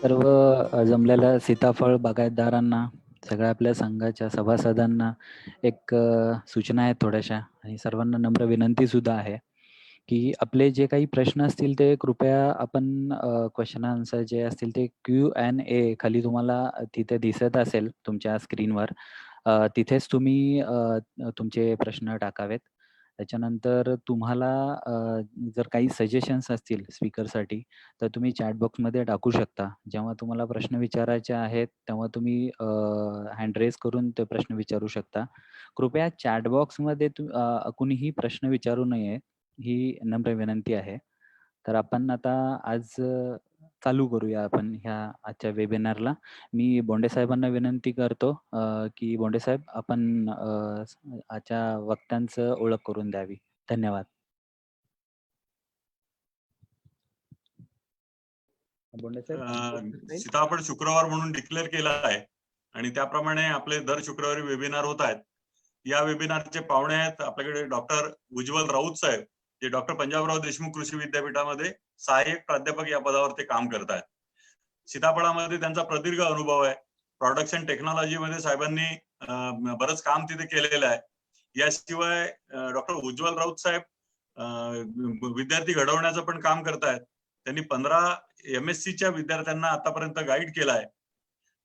सर्व जमलेल्या सीताफळ बागायतदारांना, सगळ्या आपल्या संघाच्या सभासदांना एक सूचना आहेत थोड्याशा आणि सर्वांना नम्र विनंती सुद्धा आहे, की आपले जे काही प्रश्न असतील ते कृपया आपण क्वेशन आन्सर जे असतील ते Q&A खाली तुम्हाला तिथे दिसत असेल तुमच्या स्क्रीनवर. तिथेच तुम्ही तुमचे प्रश्न टाकावेत. त्याच्यानंतर तुम्हाला जर काही सजेशन्स असतील स्पीकरसाठी तर तुम्ही चॅट बॉक्समध्ये टाकू शकता. जेव्हा तुम्हाला प्रश्न विचारायचे आहेत, तेव्हा तुम्ही हँड रेज करून ते प्रश्न विचारू शकता. कृपया चॅट बॉक्समध्ये कुणीही प्रश्न विचारू नये, ही नम्र विनंती आहे. तर आपण आता आज चालू करूया आपण ह्या आजच्या वेबिनारला. मी बोंडे साहेबांना विनंती करतो की बोंडे साहेब आपण आजच्या वक्त्यांचं ओळख करून द्यावी. धन्यवाद. बोंडे साहेब. सीताफळ शुक्रवार म्हणून डिक्लेअर केला आहे आणि त्याप्रमाणे आपले दर शुक्रवारी वेबिनार होत आहेत. या वेबिनारचे पाहुणे आहेत आपल्याकडे डॉक्टर उज्ज्वल राऊत साहेब, जे डॉक्टर पंजाबराव देशमुख कृषी विद्यापीठामध्ये सहाय्यक प्राध्यापक या पदावर ते काम करत आहेत. सीताफळामध्ये त्यांचा प्रदीर्घ अनुभव आहे. प्रोडक्शन टेक्नॉलॉजी मध्ये साहेबांनी बरंच काम तिथे केलेलं आहे. याशिवाय डॉक्टर उज्ज्वल राऊत साहेब विद्यार्थी घडवण्याचं पण काम करतायत. त्यांनी 15 MSc च्या विद्यार्थ्यांना आतापर्यंत गाईड केलाय.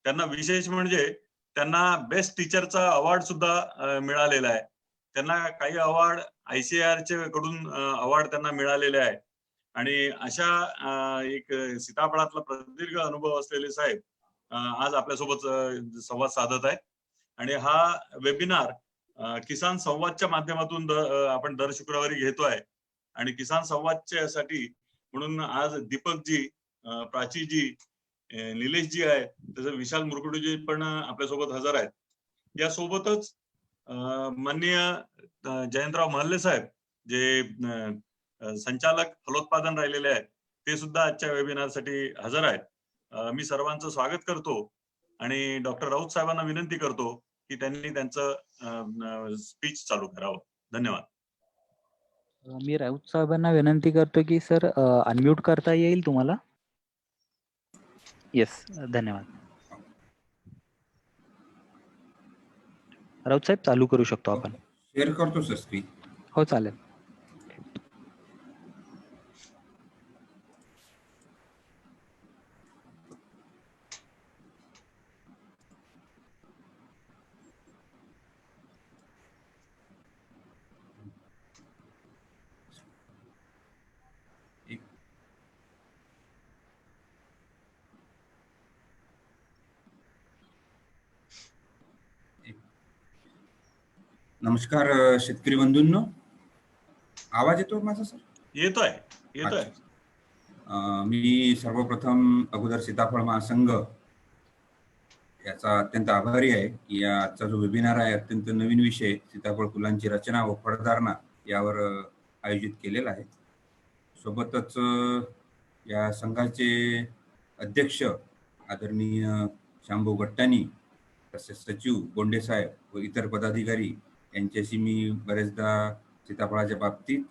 त्यांना विशेष म्हणजे त्यांना बेस्ट टीचरचा अवॉर्ड सुद्धा मिळालेला आहे. त्यांना काही अवॉर्ड ICAR कडून अवॉर्ड त्यांना मिळालेले आहे. आणि अशा एक सीताफळातला प्रदीर्घ अनुभव असलेले साहेब आज आपल्यासोबत संवाद साधत आहेत. आणि हा वेबिनार किसान संवादच्या माध्यमातून आपण दर शुक्रवारी घेतोय. आणि किसान संवादच्यासाठी म्हणून आज दीपकजी, प्राचीजी, निलेशजी आहे, तसं विशाल मुरकुडेजी पण आपल्यासोबत हजर आहेत. यासोबतच माननीय जयंतराव महल्ले साहेब, जे संचालक फलोत्पादन राहिलेले आहेत, ते सुद्धा आजच्या वेबिनारसाठी हजर आहेत. मी सर्वांचं स्वागत करतो आणि डॉक्टर राऊत साहेबांना विनंती करतो की त्यांनी त्यांचं स्पीच चालू करावं. धन्यवाद. मी राऊत साहेबांना विनंती करतो की सर अनम्यूट करता येईल तुम्हाला? येस, धन्यवाद. राऊत साहेब चालू करू शकतो आपण. शेअर करतो सर स्क्रीन. हो चालेल. नमस्कार शेतकरी बंधूंनो, आवाज येतो माझा सर? येतोय. मी सर्वप्रथम अगोदर सीताफळ महासंघ याचा अत्यंत आभारी आहे की आजचा जो वेबिनार आहे अत्यंत नवीन विषय सीताफळ फुलांची रचना व फळधारणा यावर आयोजित केलेला आहे. सोबतच या संघाचे अध्यक्ष आदरणीय शांभू गट्टानी, तसेच सचिव बोंडे साहेब व इतर पदाधिकारी यांच्याशी मी बरेचदा सीताफळाच्या बाबतीत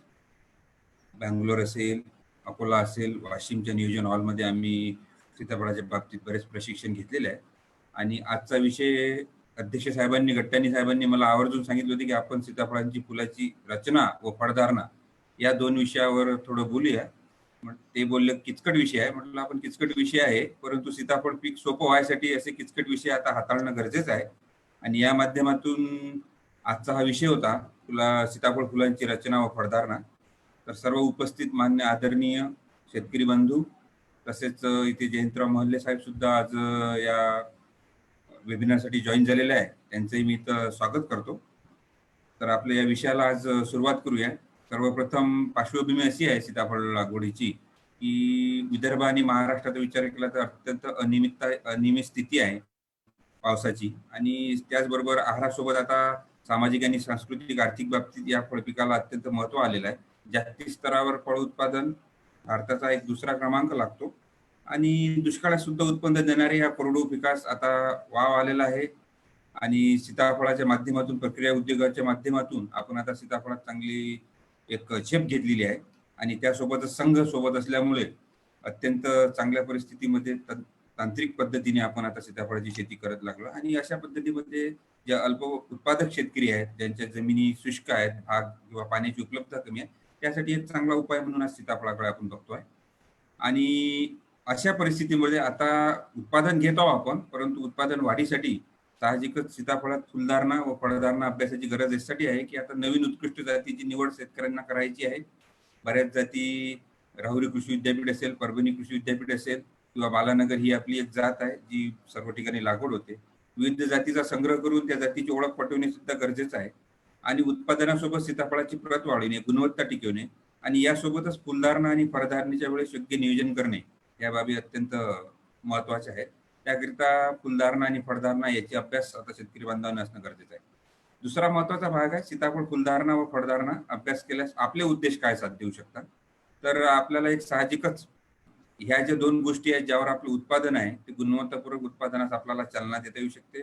बँगलोर असेल, अकोला असेल, वाशिमच्या नियोजन हॉलमध्ये आम्ही सीताफळाच्या बाबतीत बरेच प्रशिक्षण घेतलेले आहे. आणि आजचा विषय अध्यक्ष साहेबांनी, गट्टानी साहेबांनी मला आवर्जून सांगितलं होते की आपण सीताफळांची फुलाची रचना व फळधारणा या 2 विषयावर थोडं बोलूया. ते बोलले किचकट विषय आहे. म्हटलं आपण किचकट विषय आहे, परंतु सीताफळ पीक सोपं व्हायसाठी असे किचकट विषय आता हाताळणं गरजेचं आहे. आणि या माध्यमातून आजचा हा विषय होता सीताफळ फुलांची रचना व फळधारणा. तर सर्व उपस्थित मान्य आदरणीय शेतकरी बंधू, तसेच इथे जयंतराव महल्ले साहेब सुद्धा आज या वेबिनारसाठी जॉईन झालेले आहे, त्यांचंही मी इथं स्वागत करतो. तर आपल्या या विषयाला आज सुरुवात करूया. सर्वप्रथम पार्श्वभूमी अशी आहे सीताफळ लागवडीची की विदर्भ आणि महाराष्ट्राचा विचार केला तर अत्यंत अनियमित स्थिती आहे पावसाची. आणि त्याचबरोबर आहारासोबत आता सामाजिक आणि सांस्कृतिक आर्थिक बाबतीत या फळपिकाला अत्यंत महत्व आलेलं आहे. जागतिक स्तरावर फळ उत्पादन भारताचा एक दुसरा क्रमांक लागतो आणि दुष्काळात सुद्धा उत्पन्न देणारे या कोरडू पिकास आता वाव आलेला आहे. आणि सीताफळाच्या माध्यमातून, प्रक्रिया उद्योगाच्या माध्यमातून आपण आता सीताफळात चांगली एक झेप घेतलेली आहे. आणि त्यासोबतच संघ सोबत असल्यामुळे अत्यंत चांगल्या परिस्थितीमध्ये तांत्रिक पद्धतीने आपण आता सीताफळाची शेती करत लागलो आणि अशा पद्धतीमध्ये ज्या अल्प उत्पादक शेतकरी आहेत, ज्यांच्या जमिनी शुष्क आहेत, भाग किंवा पाण्याची उपलब्धता कमी आहे, त्यासाठी एक चांगला उपाय म्हणून आज सीताफळाकडे आपण बघतोय. आणि अशा परिस्थितीमध्ये आता उत्पादन घेत आहोत आपण, परंतु उत्पादन वाढीसाठी साहजिकच सीताफळात फुलधारणा व फळधारणा अभ्यासाची गरज यासाठी आहे की आता नवीन उत्कृष्ट जातीची निवड शेतकऱ्यांना करायची आहे. बऱ्याच जाती राहुरी कृषी विद्यापीठ असेल, परभणी कृषी विद्यापीठ असेल किंवा बालानगर ही आपली एक जात आहे जी सर्व ठिकाणी लागवड होते. विविध जातीचा संग्रह करून त्या जातीची ओळख पटवणे सुद्धा गरजेचं आहे आणि उत्पादनासोबत सीताफळाची प्रत वाढवणे, गुणवत्ता टिकवणे आणि यासोबतच फुलधारणा आणि फळधारणेच्या वेळेस योग्य नियोजन करणे या बाबी अत्यंत महत्वाच्या आहेत. त्याकरिता फुलधारणा आणि फळधारणा याची अभ्यास आता शेतकरी बांधवांना असणं गरजेचं आहे. दुसरा महत्वाचा भाग आहे सीताफळ फुलधारणा व फळधारणा अभ्यास केल्यास आपले उद्देश काय साध्य होऊ शकतात. तर आपल्याला एक साहजिकच ह्या ज्या दोन गोष्टी आहेत ज्यावर आपलं उत्पादन आहे ते गुणवत्तापूर्वक उत्पादनास आपल्याला चालना देता येऊ शकते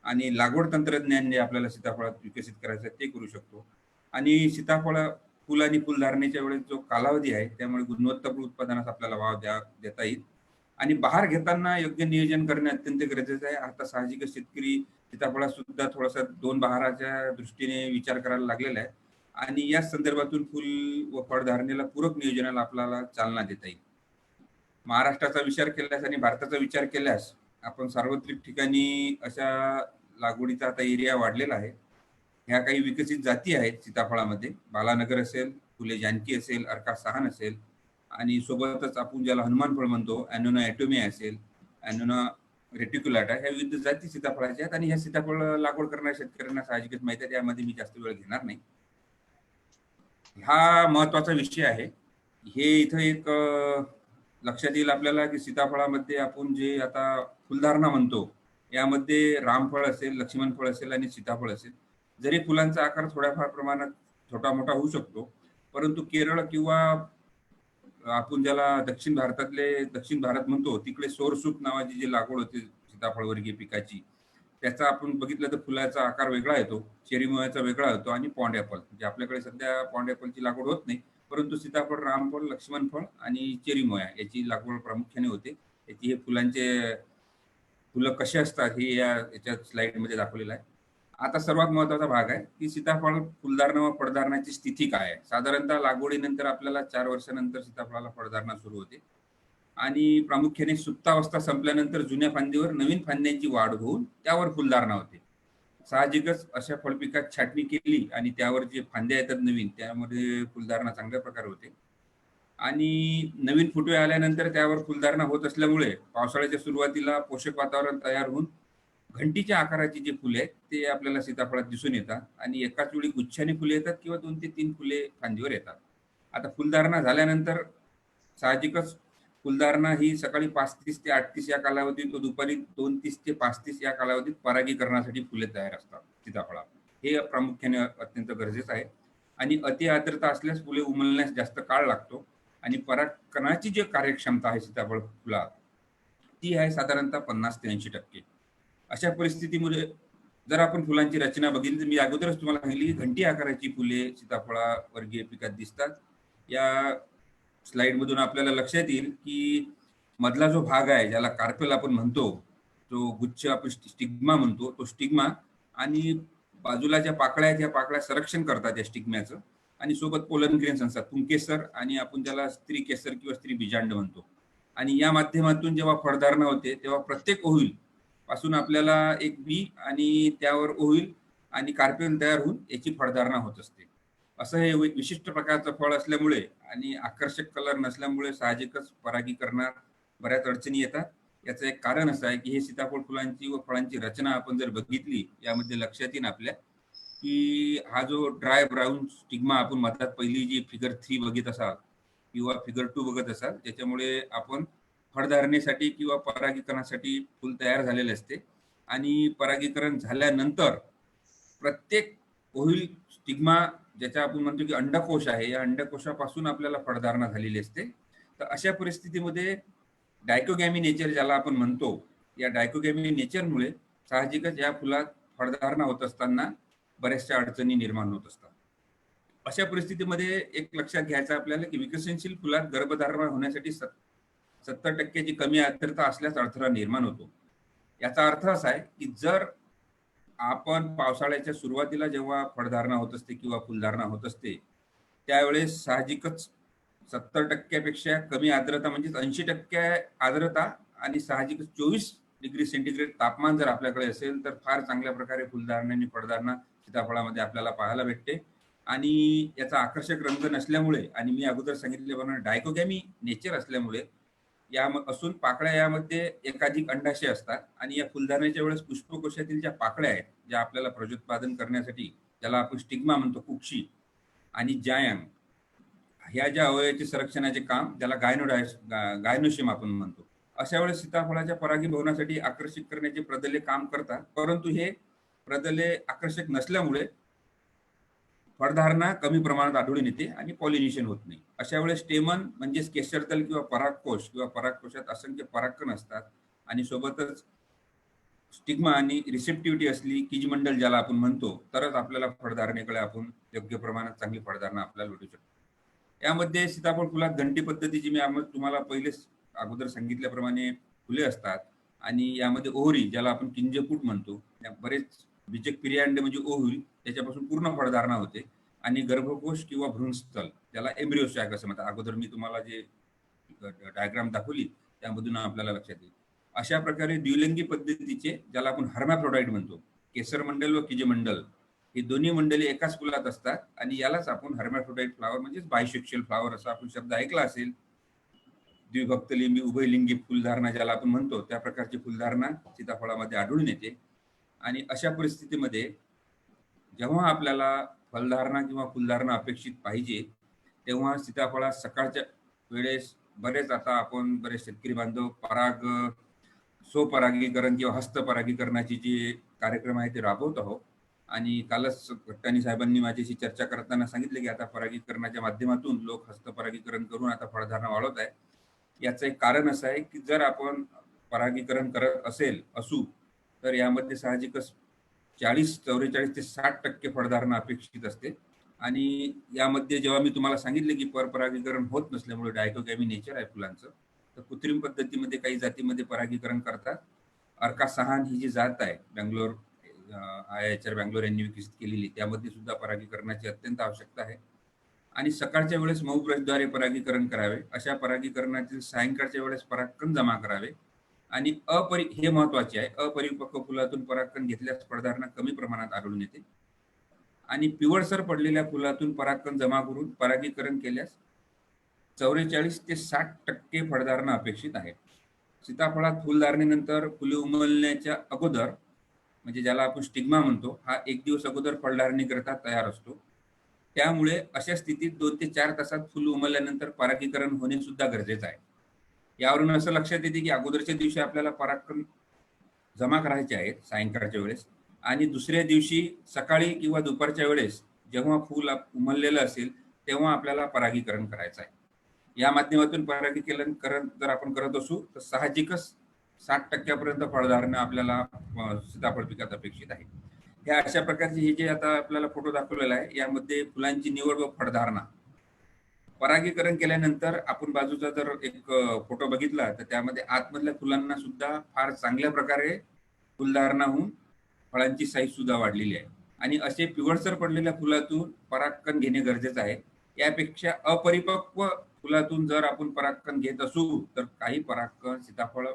आणि लागवड तंत्रज्ञान जे आपल्याला सीताफळात विकसित करायचं आहे ते करू शकतो. आणि सीताफळ फुल आणि फुलधारणेच्या वेळेस जो कालावधी आहे त्यामुळे गुणवत्तापूर्ण उत्पादनास आपल्याला वाव देता येईल आणि बहार घेताना योग्य नियोजन करणे अत्यंत गरजेचं आहे. आता साहजिक शेतकरी सीताफळात सुद्धा थोडासा 2 बहाराच्या दृष्टीने विचार करायला लागलेला आहे आणि या संदर्भातून फुल व फळधारणेला पूरक नियोजनाला आपल्याला चालना देता येईल. महाराष्ट्राचा विचार केल्यास आणि भारताचा विचार केल्यास आपण सार्वत्रिक ठिकाणी अशा लागवडीचा आता एरिया वाढलेला आहे. ह्या काही विकसित जाती आहेत सीताफळामध्ये, बालानगर असेल, फुले जानकी असेल, अर्का सहान असेल आणि सोबतच आपण ज्याला हनुमान फळ म्हणतो अॅनोना ॲटोमिया असेल, अॅनोना रेटिक्युलाटा, ह्या विविध जाती सीताफळाच्या आहेत आणि ह्या सीताफळ लागवड करणाऱ्या शेतकऱ्यांना साहजिकच माहिती आहे, त्यामध्ये मी जास्त वेळ घेणार नाही. हा महत्वाचा विषय आहे. हे इथं एक लक्षात येईल आपल्याला की सीताफळामध्ये आपण जे आता फुलधारणा म्हणतो यामध्ये रामफळ असेल, लक्ष्मण फळ असेल आणि सीताफळ असेल. जरी फुलांचा आकार थोड्याफार प्रमाणात छोटा मोठा होऊ शकतो, परंतु केरळ किंवा आपण ज्याला दक्षिण भारत म्हणतो तिकडे सोरसूप नावाची जी लागवड होते सीताफळवर्गीय पिकाची, त्याचा आपण बघितलं तर फुलाचा आकार वेगळा येतो, चेरी मोयाचा वेगळा होतो आणि पॉन्ड ॲपल, म्हणजे आपल्याकडे सध्या पॉन्ड ॲपलची लागवड होत नाही, परंतु सीताफळ, रामफळ, लक्ष्मण फळ आणि चेरी मोया याची लागवड प्रामुख्याने होते. याची हे फुलं कसे असतात हे याच्या स्लाइडमध्ये दाखवलेलं आहे. आता सर्वात महत्वाचा भाग आहे की सीताफळ फुलधारणा व फळधारणाची स्थिती काय आहे. साधारणतः लागवडीनंतर आपल्याला 4 वर्षानंतर सीताफळाला फळधारणा सुरू होते आणि प्रामुख्याने सुप्तावस्था संपल्यानंतर जुन्या फांदीवर नवीन फांद्यांची वाढ होऊन त्यावर फुलधारणा होते. साहजिकच अशा फळपिकात छाटणी केली आणि त्यावर जे फांद्या येतात नवीन, त्यामध्ये फुलधारणा चांगल्या प्रकारे होते आणि नवीन फुटवे आल्यानंतर त्यावर फुलधारणा होत असल्यामुळे पावसाळ्याच्या सुरुवातीला पोषक वातावरण तयार होऊन घंटीच्या आकाराची जी फुले आहेत ते आपल्याला सीताफळात दिसून येतात आणि एकाच वेळी गुच्छाने फुले येतात किंवा 2 ते 3 फुले फांदीवर येतात. आता फुलधारणा झाल्यानंतर साहजिकच फुलधारणा ही सकाळी 35 ते 38 या कालावधीत व दुपारी 2:30 ते 35 या कालावधीत परागीकरणासाठी फुले तयार असतात सीताफळात. हे प्रामुख्याने अत्यंत गरजेचं आहे आणि अति आर्द्रता असल्यास फुले उमलण्यास जास्त काळ लागतो आणि परागकणाची जी कार्यक्षमता आहे सीताफळ फुलात ती आहे साधारणतः 50 ते 80%. अशा परिस्थितीमध्ये जर आपण फुलांची रचना बघितली तर मी अगोदरच तुम्हाला सांगितली घंटी आकाराची फुले सीताफळावर्गीय पिकात दिसतात. या स्लाइड मधून आपल्याला लक्षात येईल की मधला जो भाग आहे ज्याला कार्पेल आपण म्हणतो, जो गुच्छ आपण स्टिग्मा म्हणतो, तो स्टिग्मा आणि बाजूला ज्या पाकळ्या आहेत, या पाकळ्या संरक्षण करतात या स्टिग्म्याचं आणि सोबत पोलन ग्रेन्स असतात, पुंकेसर आणि आपण ज्याला स्त्री केसर किंवा स्त्री बीजांड म्हणतो. आणि या माध्यमातून जेव्हा फळधारणा होते तेव्हा प्रत्येक ओव्हिल पासून आपल्याला एक बी आणि त्यावर ओव्हिल आणि कार्पेल तयार होऊन याची फळधारणा होत असते. असं हे विशिष्ट प्रकारचं फळ असल्यामुळे आणि आकर्षक कलर नसल्यामुळे साहजिकच परागीकरणात बऱ्याच अडचणी येतात. याचं एक कारण असं आहे की हे सीताफळ फुलांची व फळांची रचना आपण जर बघितली यामध्ये लक्षात येईल आपल्या की हा जो ड्राय ब्राऊन स्टिग्मा आपण मधात पहिली जी फिगर 3 बघत असाल किंवा फिगर 2 बघत असाल, त्याच्यामुळे आपण फळधारणेसाठी किंवा परागीकरणासाठी फुल तयार झालेले असते आणि परागीकरण झाल्यानंतर प्रत्येक ओव्हिल स्टिग्मा ज्याचा आपण म्हणतो की अंडकोश आहे, या अंडकोशापासून आपल्याला फळधारणा झालेली असते. तर अशा परिस्थितीमध्ये डायकोगॅमी नेचर ज्याला आपण म्हणतो, या डायकोगॅमी नेचरमुळे साहजिकच या फुलात फळधारणा होत असताना बऱ्याचशा अडचणी निर्माण होत असतात. अशा परिस्थितीमध्ये एक लक्षात घ्यायचं आपल्याला की विकसनशील फुलात गर्भधारणा होण्यासाठी 70% कमी आर्द्रता असल्यास अडथळा निर्माण होतो. याचा अर्थ असा आहे की जर आपण पावसाळ्याच्या सुरुवातीला जेव्हा फळधारणा होत असते किंवा फुलधारणा होत असते, त्यावेळेस साहजिकच 70% कमी आर्द्रता म्हणजेच 80% आर्द्रता आणि साहजिकच 24 डिग्री सेंटीग्रेड तापमान जर आपल्याकडे असेल तर फार चांगल्या प्रकारे फुलधारणा आणि फळधारणा सीताफळामध्ये आपल्याला पाहायला भेटते. आणि याचा आकर्षक रंग नसल्यामुळे आणि मी अगोदर सांगितल्याप्रमाणे डायकोगॅमी नेचर असल्यामुळे असून पाकळ्या यामध्ये एकाधिक अंडाशय असतात आणि या फुलधारणेच्या वेळेस पुष्पकोशातील ज्या पाकळ्या आहेत ज्या आपल्याला प्रजोत्पादन करण्यासाठी, ज्याला आपण स्टिग्मा म्हणतो, कुक्षी आणि जायांग, ह्या ज्या अवयवाचे संरक्षणाचे काम ज्याला गायनोशिम आपण म्हणतो, अशा वेळेस सीताफळाच्या परागीभवनासाठी आकर्षित करण्याचे प्रदले काम करतात. परंतु हे प्रदले आकर्षक नसल्यामुळे फळधारणा कमी प्रमाणात आढळून येते आणि पॉलिनेशन होत नाही. अशा वेळेस स्टेमन म्हणजेच केशरदल किंवा परागकोश किंवा परागकोशात असंख्य परागकण असतात आणि सोबतच स्टिग्मा आणि रिसेप्टिव्हिटी असली, कीजमंडल ज्याला आपण म्हणतो, तरच आपल्याला फळधारणेकडे आपण योग्य प्रमाणात चांगली फळधारणा आपल्याला भेटू शकतो. यामध्ये सीताफळ फुलात घंटी पद्धतीची मी तुम्हाला पहिलेच अगोदर सांगितल्याप्रमाणे फुले असतात आणि यामध्ये ओहरी ज्याला आपण किंजपूट म्हणतो, बरेच बीजक पिरियांड म्हणजे ओहरी, त्याच्यापासून पूर्ण फळधारणा होते आणि गर्भकोश किंवा भ्रूणस्थल ज्याला एम्ब्रिओ सॅक असं म्हणतात, अगोदर मी तुम्हाला जे डायग्राम दाखवली त्यामधून आपल्याला लक्षात येईल. अशा प्रकारे द्विलिंगी पद्धतीचे ज्याला आपण हर्मॅफ्रोडाइट म्हणतो, केसर मंडल व किजमंडल ही दोन्ही मंडळी एकाच फुलात असतात आणि यालाच आपण हर्मॅफ्रोडाइट फ्लावर म्हणजेच बायसेक्शुअल फ्लावर असा आपण शब्द ऐकला असेल. द्विभक्तलिंगी उभयलिंगी फुलधारणा ज्याला आपण म्हणतो त्या प्रकारची फुलधारणा सीताफळामध्ये आढळून येते. आणि अशा परिस्थितीमध्ये जेव्हा आपल्याला फलधारणा किंवा फुलधारणा अपेक्षित पाहिजे तेव्हा सीताफळात सकाळच्या वेळेस बरेच शेतकरी बांधव स्वपरागीकरण किंवा हस्तपरागीकरणाची जे कार्यक्रम आहे ते राबवत आहोत. आणि कालच भट्टाणी साहेबांनी माझ्याशी चर्चा करताना सांगितले की आता परागीकरणाच्या माध्यमातून लोक हस्तपरागीकरण करून आता फळधारणा वाढवत आहे. याचं एक कारण असं आहे की जर आपण परागीकरण करत असू तर यामध्ये साहजिकच 44 ते 60% फळधारणा अपेक्षित असते. आणि यामध्ये जेव्हा मी तुम्हाला सांगितले की परपरागीकरण होत नसल्यामुळे डायकोगॅमी नेचर आहे फुलांचं, तर कृत्रिम पद्धतीमध्ये काही जातीमध्ये परागीकरण करतात. अर्का सहान ही जी जात आहे IIHR बँगलोर यांनी विकसित केलेली, त्यामध्ये सुद्धा परागीकरणाची अत्यंत आवश्यकता आहे. आणि सकाळच्या वेळेस मऊ ब्रशद्वारे परागीकरण करावे. अशा परागीकरणातील सायंकाळच्या वेळेस परागकण जमा करावे. आणि हे महत्वाचे आहे, अपरिपक्व फुलातून परागकण घेतल्यास फळधारणा कमी प्रमाणात आढळून येते. आणि पिवळसर पडलेल्या फुलातून परागकण जमा करून परागीकरण केल्यास 44 ते 60% फळधारणा अपेक्षित आहे. सीताफळात फुलधारणेनंतर फुले उमलण्याच्या अगोदर म्हणजे ज्याला आपण स्टिग्मा म्हणतो, हा 1 दिवस अगोदर फळधारणीकरता तयार असतो. त्यामुळे अशा स्थितीत 2 ते 4 तासात फुल उमलल्यानंतर परागीकरण होणे सुद्धा गरजेचं आहे. यावरून असं लक्षात येते की अगोदरच्या दिवशी आपल्याला परागकण जमा करायचे आहेत सायंकाळच्या वेळेस आणि दुसऱ्या दिवशी सकाळी किंवा दुपारच्या वेळेस जेव्हा फूल उमललेलं असेल तेव्हा आपल्याला परागीकरण करायचं आहे. या माध्यमातून परागीकरण जर आपण करत असू तर साहजिकच 60% फळधारणा आपल्याला सीताफळ पिकात अपेक्षित आहे. ह्या अशा प्रकारचे हे जे आता आपल्याला फोटो दाखवलेला आहे यामध्ये फुलांची निवड व फळधारणा. परागीकरण केल्यानंतर आपण बाजूचा जर एक फोटो बघितला तर त्यामध्ये आतमधल्या फुलांना सुद्धा फार चांगल्या प्रकारे फुलधारणा होऊन फळांची साईज सुद्धा वाढलेली आहे. आणि असे पिवळसर पडलेल्या फुलातून परागकण घेणे गरजेचं आहे. यापेक्षा अपरिपक्व फुलातून जर आपण परागकण घेत असू तर काही परागकण सीताफळ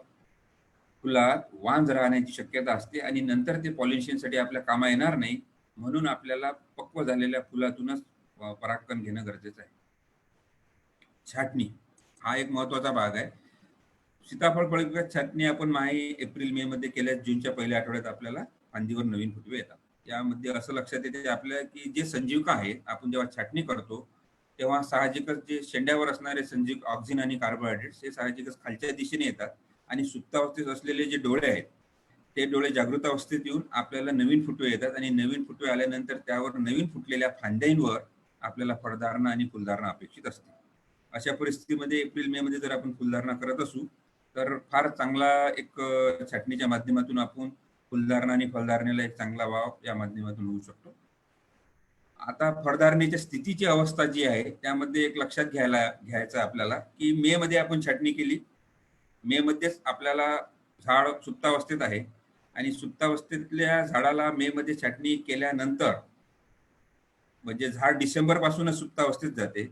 फुलात वांझ राहण्याची शक्यता असते आणि नंतर ते पॉलिनेशनसाठी आपल्या कामा येणार नाही. म्हणून आपल्याला पक्व झालेल्या फुलातूनच परागकण घेणं गरजेचं आहे. छाटणी हा एक महत्वाचा भाग आहे. सीताफळ फळपिकात छाटणी आपण एप्रिल मे मध्ये केल्यास जूनच्या पहिल्या आठवड्यात आपल्याला फांदीवर नवीन फुटवे येतात. यामध्ये असं लक्षात येते आपल्या की जे संजीवक आहेत आपण जेव्हा छाटणी करतो तेव्हा साहजिकच जे शेंड्यावर असणारे संजीवक ऑक्सिन आणि कार्बोहायड्रेट्स हे साहजिकच खालच्या दिशेने येतात आणि सुप्तावस्थेत असलेले जे डोळे आहेत ते डोळे जागृत अवस्थेत येऊन आपल्याला नवीन फुटवे येतात आणि नवीन फुटवे आल्यानंतर त्यावर नवीन फुटलेल्या फांद्यांवर आपल्याला फळधारणा आणि फुलधारणा अपेक्षित असते. अशा परिस्थितीमध्ये एप्रिल मे मध्ये जर आपण फुलधारणा करत असू तर फार चांगला एक छाटणीच्या माध्यमातून आपण फुलधारणा आणि फलधारणेला एक चांगला वाव या माध्यमातून होऊ शकतो. आता फळधारणेच्या स्थितीची अवस्था जी आहे त्यामध्ये एक लक्षात घ्यायचं आपल्याला की मे मध्ये आपण छाटणी केली मे मध्येच आपल्याला झाड सुप्तावस्थेत आहे आणि सुप्तावस्थेतल्या झाडाला मे मध्ये छाटणी केल्यानंतर म्हणजे झाड डिसेंबर पासूनच सुप्तावस्थेत जाते.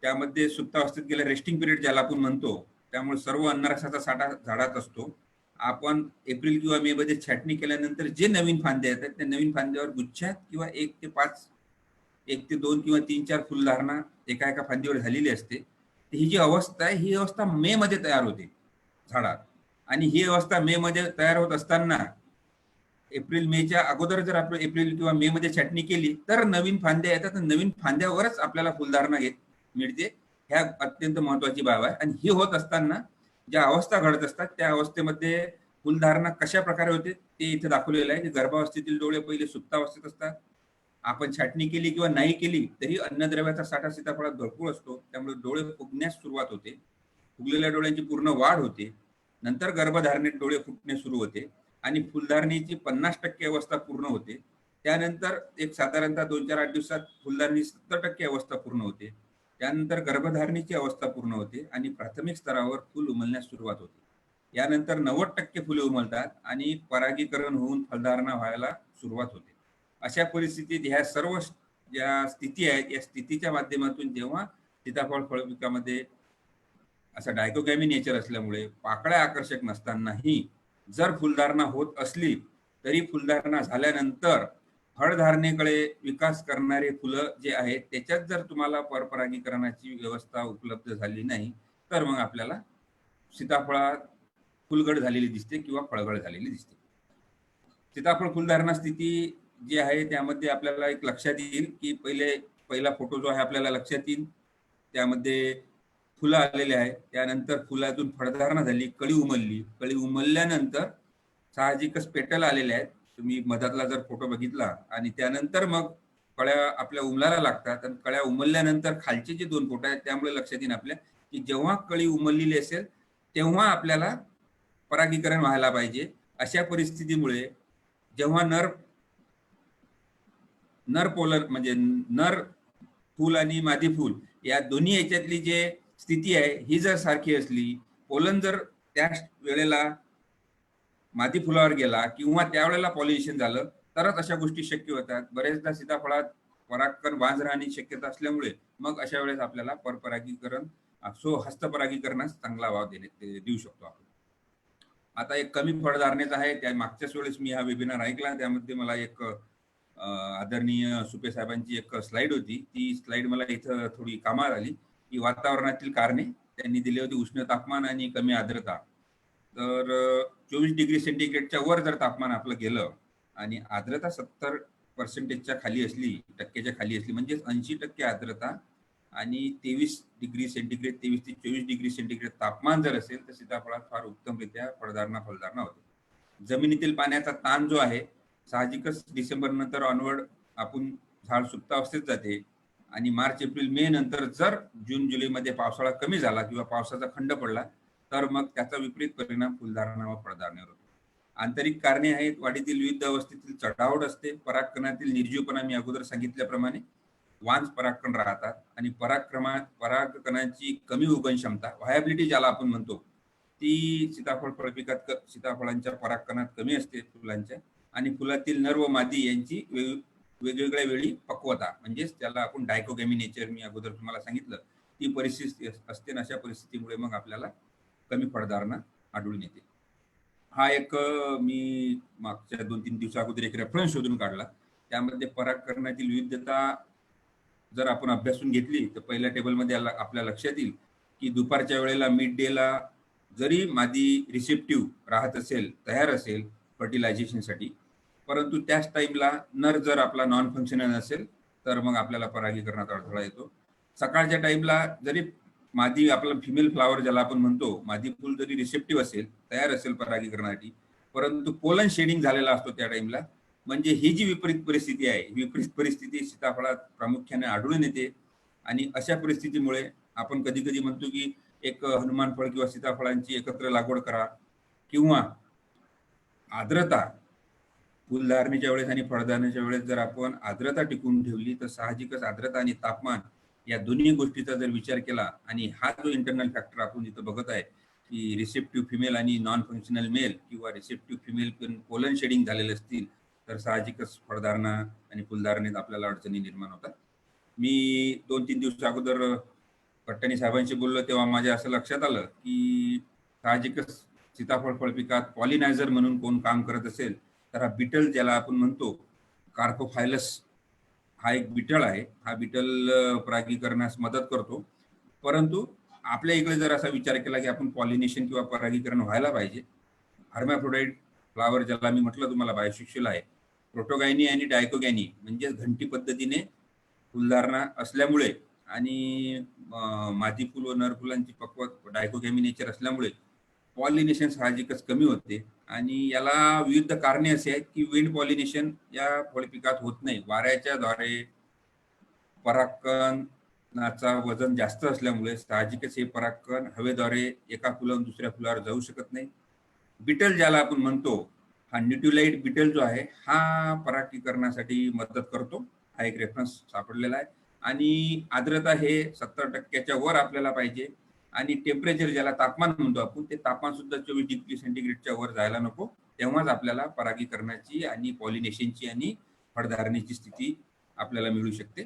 त्यामध्ये सुप्तावस्थेत गेल्या रेस्टिंग पिरियड ज्याला आपण म्हणतो, त्यामुळे सर्व अन्नरसाचा साठा झाडात असतो. आपण एप्रिल किंवा मे मध्ये छाटणी केल्यानंतर जे नवीन फांदे येतात त्या नवीन फांद्यावर गुच्छात किंवा 1 ते 5, 1 ते 2 किंवा 3-4 फुलधारणा एका एका फांदीवर झालेली असते. ही जी अवस्था आहे ही अवस्था मे मध्ये तयार होते झाडात. आणि ही अवस्था मे मध्ये तयार होत असताना एप्रिल मेच्या अगोदर जर आपण एप्रिल किंवा मे मध्ये छाटणी केली तर नवीन फांद्या येतात आणि नवीन फांद्यावरच आपल्याला फुलधारणा मिळते. ह्या अत्यंत महत्वाची बाब आहे. आणि ही होत असताना ज्या अवस्था घडत असतात त्या अवस्थेमध्ये फुलधारणा कशा प्रकारे होते ते इथे दाखवलेलं आहे की गर्भावस्थेतील डोळे पहिले सुप्तावस्थेत असतात. आपण छाटणी केली किंवा नाही केली तरी अन्नद्रव्याचा साठा सीताफळात भरपूर असतो, त्यामुळे डोळे फुगण्यास सुरुवात होते. फुगलेल्या डोळ्यांची पूर्ण वाढ होते. नंतर गर्भधारणेत डोळे फुटणे सुरू होते आणि फुलधारणेची 50% अवस्था पूर्ण होते. त्यानंतर एक साधारणतः 2-4-8 दिवसात फुलधारणी 70% अवस्था पूर्ण होते. त्यानंतर गर्भधारणेची अवस्था पूर्ण होते आणि प्राथमिक स्तरावर फुल उमलण्यास सुरुवात होते. यानंतर 90% फुले उमलतात आणि परागीकरण होऊन फलधारणा व्हायला सुरुवात होते. अशा परिस्थितीत ह्या सर्व ज्या स्थिती आहेत या स्थितीच्या माध्यमातून जेव्हा सीताफळ फळ पिकामध्ये असा डायकोगॅमी नेचर असल्यामुळे पाकळ्या आकर्षक नसतानाही जर फुलधारणा होत असली तरी फुलधारणा झाल्यानंतर फळधारणेकडे विकास करणारे फुलं जे आहेत त्याच्यात जर तुम्हाला परपरागीकरणाची व्यवस्था उपलब्ध झाली नाही तर मग आपल्याला सीताफळात फुलगड झालेली दिसते किंवा फळगड झालेली दिसते. सीताफळ फुलधारणा स्थिती जी आहे त्यामध्ये आपल्याला एक लक्षात येईल की पहिला फोटो जो आहे आपल्याला लक्षात येईल, त्यामध्ये फुलं आलेले आहे. त्यानंतर फुलातून फळधारणा झाली, कळी उमलली. कळी उमलल्यानंतर साहजिकच पेटल आलेले आहेत. तुम्ही मधातला जर फोटो बघितला आणि त्यानंतर मग कळ्या आपल्या उमलायला लागतात आणि कळ्या उमलल्यानंतर खालचे जे 2 फोटो आहेत त्यामुळे लक्षात येईल आपल्या की जेव्हा कळी उमललेली असेल तेव्हा आपल्याला परागीकरण व्हायला पाहिजे. अशा परिस्थितीमुळे जेव्हा नर पोलर म्हणजे नर फूल आणि मादी फूल या दोन्ही याच्यातली जे स्थिती आहे ही जर सारखी असली, पोलन जर त्या वेळेला मादी फुलावर गेला किंवा त्यावेळेला पॉलिनेशन झालं तरच अशा गोष्टी शक्य होतात. बरेचदा सीताफळात परागकण बांध राहण्याची शक्यता असल्यामुळे मग अशा वेळेस आपल्याला परपरागीकरण हस्तपरागीकरणास चांगला वाव देऊ शकतो आपण. आता एक कमी फळधारणेचा आहे. त्या मागच्याच वेळेस मी हा वेबिनार ऐकला, त्यामध्ये मला एक आदरणीय सुपे साहेबांची एक स्लाइड होती. ती स्लाइड मला इथं थोडी कामात आली की वातावरणातील कारणे त्यांनी दिली होती. उष्ण तापमान आणि कमी आर्द्रता. तर 24 डिग्री सेंटीग्रेडच्या वर जर तापमान आपलं गेलं आणि आर्द्रता 70%च्या खाली असली, टक्क्याच्या खाली असली म्हणजे 80% आर्द्रता आणि 23 डिग्री सेंटीग्रेड 23 ते 24 डिग्री सेंटीग्रेड तापमान जर असेल तर सीताफळात फार उत्तमरित्या फळधारणा होते. जमिनीतील पाण्याचा ताण जो आहे साहजिकच डिसेंबर नंतर ऑनवर्ड आपण झाड सुप्तावस्थेत जाते आणि मार्च एप्रिल मे नंतर जर जून जुलैमध्ये पावसाळा कमी झाला किंवा पावसाचा खंड पडला तर मग त्याचा विपरीत परिणाम फुलधारणा व फळधारणेवर होतो. आंतरिक कारणे आहेत. वाढीतील विविध अवस्थेतील चढाओढ असते. परागकणातील निर्जीवपणा मी अगोदर सांगितल्याप्रमाणे वांस परागकण राहतात आणि परागकणांची कमी उगम क्षमता व्हायबिलिटी ज्याला आपण म्हणतो ती सीताफळ फळपिकात सीताफळांच्या परागकणात कमी असते फुलांच्या. आणि फुलातील नर व मादी यांची वेगवेगळ्या वेळी पक्वता म्हणजेच त्याला आपण डायकोगॅमी नेचर मी अगोदर तुम्हाला सांगितलं ती परिस्थिती असते. अशा परिस्थितीमुळे मग आपल्याला कमी फळधारणा आढळून येते. हा एक मी मागच्या 2-3 दिवसा अगोदर एक रेफरन्स शोधून काढला. त्यामध्ये परागकणातील विविधता जर आपण अभ्यासून घेतली तर पहिल्या टेबलमध्ये आपल्या लक्षात येईल की दुपारच्या वेळेला मिड डेला जरी मादी रिसेप्टिव्ह राहत असेल, तयार असेल फर्टिलायझेशनसाठी, परंतु त्याच टाइमला नर जर आपला नॉन फंक्शनल असेल तर मग आपल्याला परागीकरणात अडथळा येतो. सकाळच्या टाइमला जरी मादी आपला फिमेल फ्लावर ज्याला आपण म्हणतो मादी फुल जरी रिसेप्टिव्ह असेल, तयार असेल परागीकरणासाठी, परंतु पोलन शेडिंग झालेला असतो त्या टाइमला. म्हणजे ही जी विपरीत परिस्थिती आहे, विपरीत परिस्थिती सीताफळात प्रामुख्याने आढळून येते. आणि अशा परिस्थितीमुळे आपण कधी कधी म्हणतो की एक हनुमान फळ किंवा सीताफळांची एकत्र लागवड करा किंवा आर्द्रता फुलधारणेच्या वेळेस आणि फळधारणेच्या वेळेस जर आपण आर्द्रता टिकून ठेवली तर साहजिकच आर्द्रता आणि तापमान या दोन्ही गोष्टीचा जर विचार केला आणि हा जो इंटरनल फॅक्टर आपण इथं बघत आहे की रिसेप्टिव्ह फिमेल आणि नॉन फंक्शनल मेल किंवा रिसेप्टिव्ह फिमेल पण पोलन शेडिंग झालेले असतील तर साहजिकच फळधारणा आणि फुलधारणेत आपल्याला अडचणी निर्माण होतात. मी 2-3 दिवस अगोदर कट्टाणी साहेबांशी बोललो तेव्हा माझ्या असं लक्षात आलं की साहजिकच सीताफळ फळपिकात पॉलिनायझर म्हणून कोण काम करत असेल तर हा बिटल ज्याला आपण म्हणतो कार्पोफायलस हा एक बिटल आहे. हा बिटल परागीकरणास मदत करतो. परंतु आपल्या इकडे जर असा विचार केला की आपण पॉलिनेशन किंवा परागीकरण व्हायला पाहिजे, हर्मॅफ्रोडाइट फ्लावर ज्याला मी म्हटलं तुम्हाला बायोसेक्शुअल आहे, प्रोटोगायनी आणि डायकोगॅनी म्हणजे घंटी पद्धतीने फुलधारणा असल्यामुळे आणि मादी फुल व नर फुलांची पक्वत डायकोगॅमी नेचर असल्यामुळे पॉलिनेशन साहजिकच कमी होते. आणि याला विविध कारणे असे आहेत की विंड पॉलिनेशन या फळपिकात होत नाही. वाऱ्याच्या द्वारे परागकणाचा वजन जास्त असल्यामुळे साहजिकच हे परागकण हवेद्वारे एका फुलावरून दुसऱ्या फुलावर जाऊ शकत नाही. बिटल ज्याला आपण म्हणतो, हा न्यूट्युलाइट बिटल जो आहे हा परागीकरणासाठी मदत करतो. हा एक रेफरन्स सापडलेला आहे. आणि आर्द्रता हे 70% वर आपल्याला पाहिजे. आणि टेम्परेचर ज्याला तापमान म्हणतो आपण, ते तापमान सुद्धा 24 डिग्री सेंटीग्रेडच्या वर जायला नको. तेव्हाच आपल्याला परागीकरणाची आणि पॉलिनेशनची आणि फळधारणेची स्थिती आपल्याला मिळू शकते.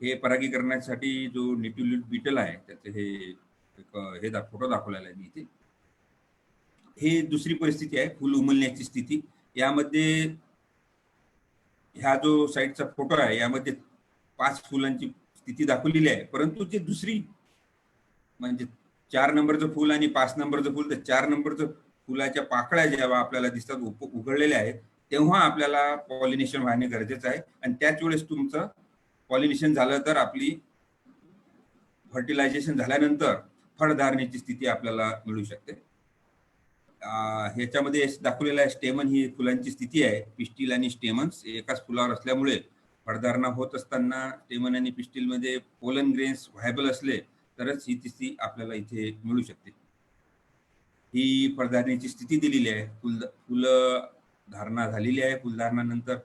हे परागीकरणासाठी जो न्यूट्युलाइट बिटल आहे त्याचे हे फोटो दाखवलेला आहे मी इथे. हे दुसरी परिस्थिती आहे, फुल उमलण्याची स्थिती. यामध्ये ह्या जो साईडचा फोटो आहे यामध्ये 5 फुलांची स्थिती दाखवलेली आहे. परंतु जे दुसरी म्हणजे 4 नंबरचं फुल आणि 5 नंबरचं फुल, तर 4 नंबरचं फुलाच्या पाकळ्या जेव्हा आपल्याला दिसतात उघडलेल्या आहेत तेव्हा आपल्याला पॉलिनेशन व्हायने गरजेचं आहे. आणि त्याच वेळेस तुमचं पॉलिनेशन झालं तर आपली फर्टिलायझेशन झाल्यानंतर फळधारणेची स्थिती आपल्याला मिळू शकते. ह्याच्यामध्ये दाखवलेलं आहे स्टेमन ही फुलांची स्थिती आहे. पिस्टिल आणि स्टेमन्स एकाच फुलावर असल्यामुळे फळधारणा होत असताना स्टेमन आणि पिस्टिल मध्ये पोलन ग्रेन्स व्हायबल असले तरच ही स्थिती आपल्याला इथे मिळू शकते. ही फळधारणेची स्थिती दिलेली आहे. फुलं धारणा झालेली आहे. फुलधारणानंतर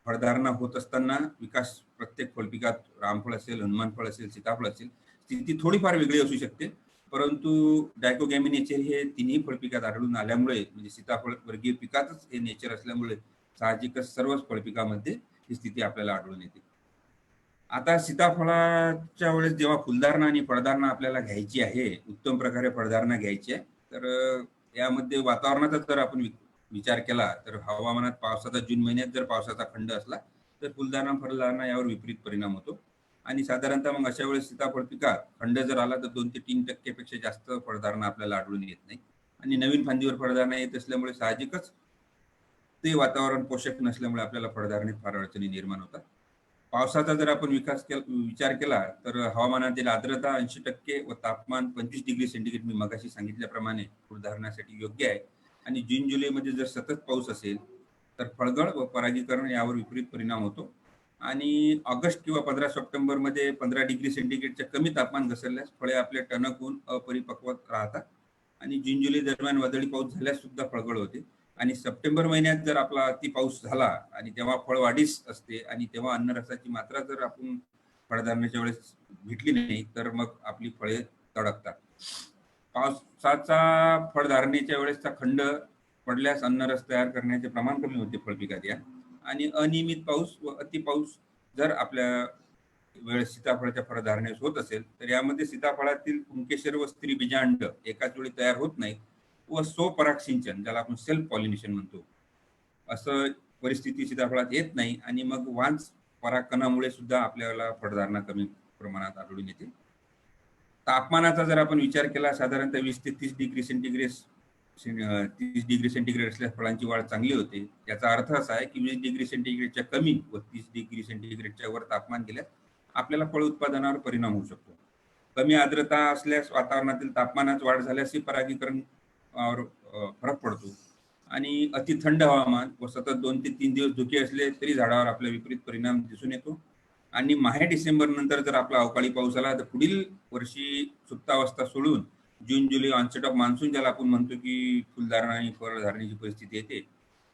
फळधारणा होत असताना विकास प्रत्येक फळपिकात रामफळ असेल, हनुमान फळ असेल, सीताफळ असेल, स्थिती थोडीफार वेगळी असू शकते. परंतु डायकोगॅमी नेचर हे तिन्ही फळपिकात आढळून आल्यामुळे म्हणजे सीताफळ वर्गीय पिकातच हे नेचर असल्यामुळे साहजिकच सर्वच फळपिकामध्ये ही स्थिती आपल्याला आढळून येते. आता सीताफळाच्या वेळेस जेव्हा फुलधारणा आणि फळधारणा आपल्याला घ्यायची आहे, उत्तम प्रकारे फळधारणा घ्यायची आहे, तर यामध्ये वातावरणाचा जर आपण विचार केला तर हवामानात पावसाचा जून महिन्यात जर पावसाचा खंड असला तर फुलधारणा फळधारणा यावर विपरीत परिणाम होतो. आणि साधारणतः मग अशा वेळेस सीताफळ पिकात खंड जर आला तर 2 ते 3% पेक्षा जास्त फळधारणा आपल्याला आढळून येत नाही. आणि नवीन फांदीवर फळधारणा येत असल्यामुळे साहजिकच ते वातावरण पोषक नसल्यामुळे आपल्याला फळधारणेत फार अडचणी निर्माण होतात. पावसाचा जर आपण विचार केला तर हवामानातील आर्द्रता 80% व तापमान 25 डिग्री सेंटीग्रेड मी मगाशी सांगितल्याप्रमाणे फुलधारणासाठी योग्य आहे. आणि जून जुलैमध्ये जर सतत पाऊस असेल तर फळगळ व परागीकरण यावर विपरीत परिणाम होतो. आणि ऑगस्ट किंवा 15 सप्टेंबर मध्ये 15 डिग्री सेंटीग्रेडच्या कमी तापमान घसरल्यास फळे आपले टणक होऊन अपरिपक्व राहतात. आणि जून जुलै दरम्यान वादळी पाऊस झाल्यास सुद्धा फळगळ होते. आणि सप्टेंबर महिन्यात जर आपला अति पाऊस झाला आणि तेव्हा फळवाढीस असते आणि तेव्हा अन्नरसाची मात्रा जर आपण फळधारणाच्या वेळेस भेटली नाही तर मग आपली फळे तडकतात. पावसाचा फळधारणेच्या वेळेसचा खंड पडल्यास अन्नरस तयार करण्याचे प्रमाण कमी होते फळपिकात या. आणि अनियमित पाऊस व अति पाऊस जर आपल्या वेळेस सीताफळाच्या फळधारणेस होत असेल तर यामध्ये सीताफळातील पुंकेसर व स्त्री बीजांड एकाच वेळी तयार होत नाही व स्वपराग सिंचन ज्याला आपण सेल्फ पॉलिनेशन म्हणतो असं परिस्थिती सीताफळात येत नाही. आणि मग वांस परागकणामुळे सुद्धा आपल्याला फळधारणा कमी प्रमाणात आढळून येते. तापमानाचा जर आपण विचार केला साधारणतः 20 ते 30 डिग्री सेंटीग्रेड 30 डिग्री सेंटीग्रेड असल्यास फळांची वाढ चांगली होते. याचा अर्थ असा आहे की 20 डिग्री सेंटीग्रेडच्या कमी व 30 डिग्री सेंटीग्रेडच्या वर तापमान गेल्यास आपल्याला फळ उत्पादनावर परिणाम होऊ शकतो. कमी आर्द्रता असल्यास वातावरणातील तापमानात वाढ झाल्यास परागीकरण फरक पडतो. आणि अति थंड हवामान व सतत 2 ते 3 दिवस धुके असले तरी झाडावर आपला विपरीत परिणाम दिसून येतो. आणि माहे डिसेंबर नंतर जर आपला अवकाळी पाऊस आला तर पुढील वर्षी सुप्तावस्था सोडून जून जुलै ऑनसेट ऑफ मान्सून ज्याला आपण म्हणतो की फुलधारणा आणि फळधारणेची परिस्थिती येते,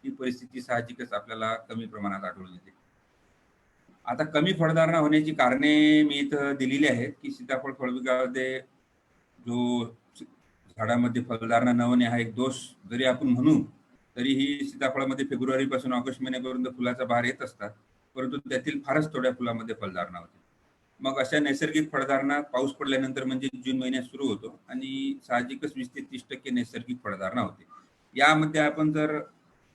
ही परिस्थिती साहजिकच आपल्याला कमी प्रमाणात आढळून येते. आता कमी फळधारणा होण्याची कारणे मी इथं दिलेली आहेत की सीताफळ फळपिकामध्ये जो झाडामध्ये फलधारणा न होणे हा एक दोष जरी आपण म्हणू, तरीही सीताफळामध्ये फेब्रुवारीपासून ऑगस्ट महिन्यापर्यंत फुलाचा बहार येत असतात, परंतु त्यातील फारच थोड्या फुलामध्ये फलधारणा होते. मग अशा नैसर्गिक फळधारणा पाऊस पडल्यानंतर म्हणजे जून महिन्यात सुरू होतो आणि साहजिकच 20 ते 30% नैसर्गिक फळधारणा होते. यामध्ये आपण जर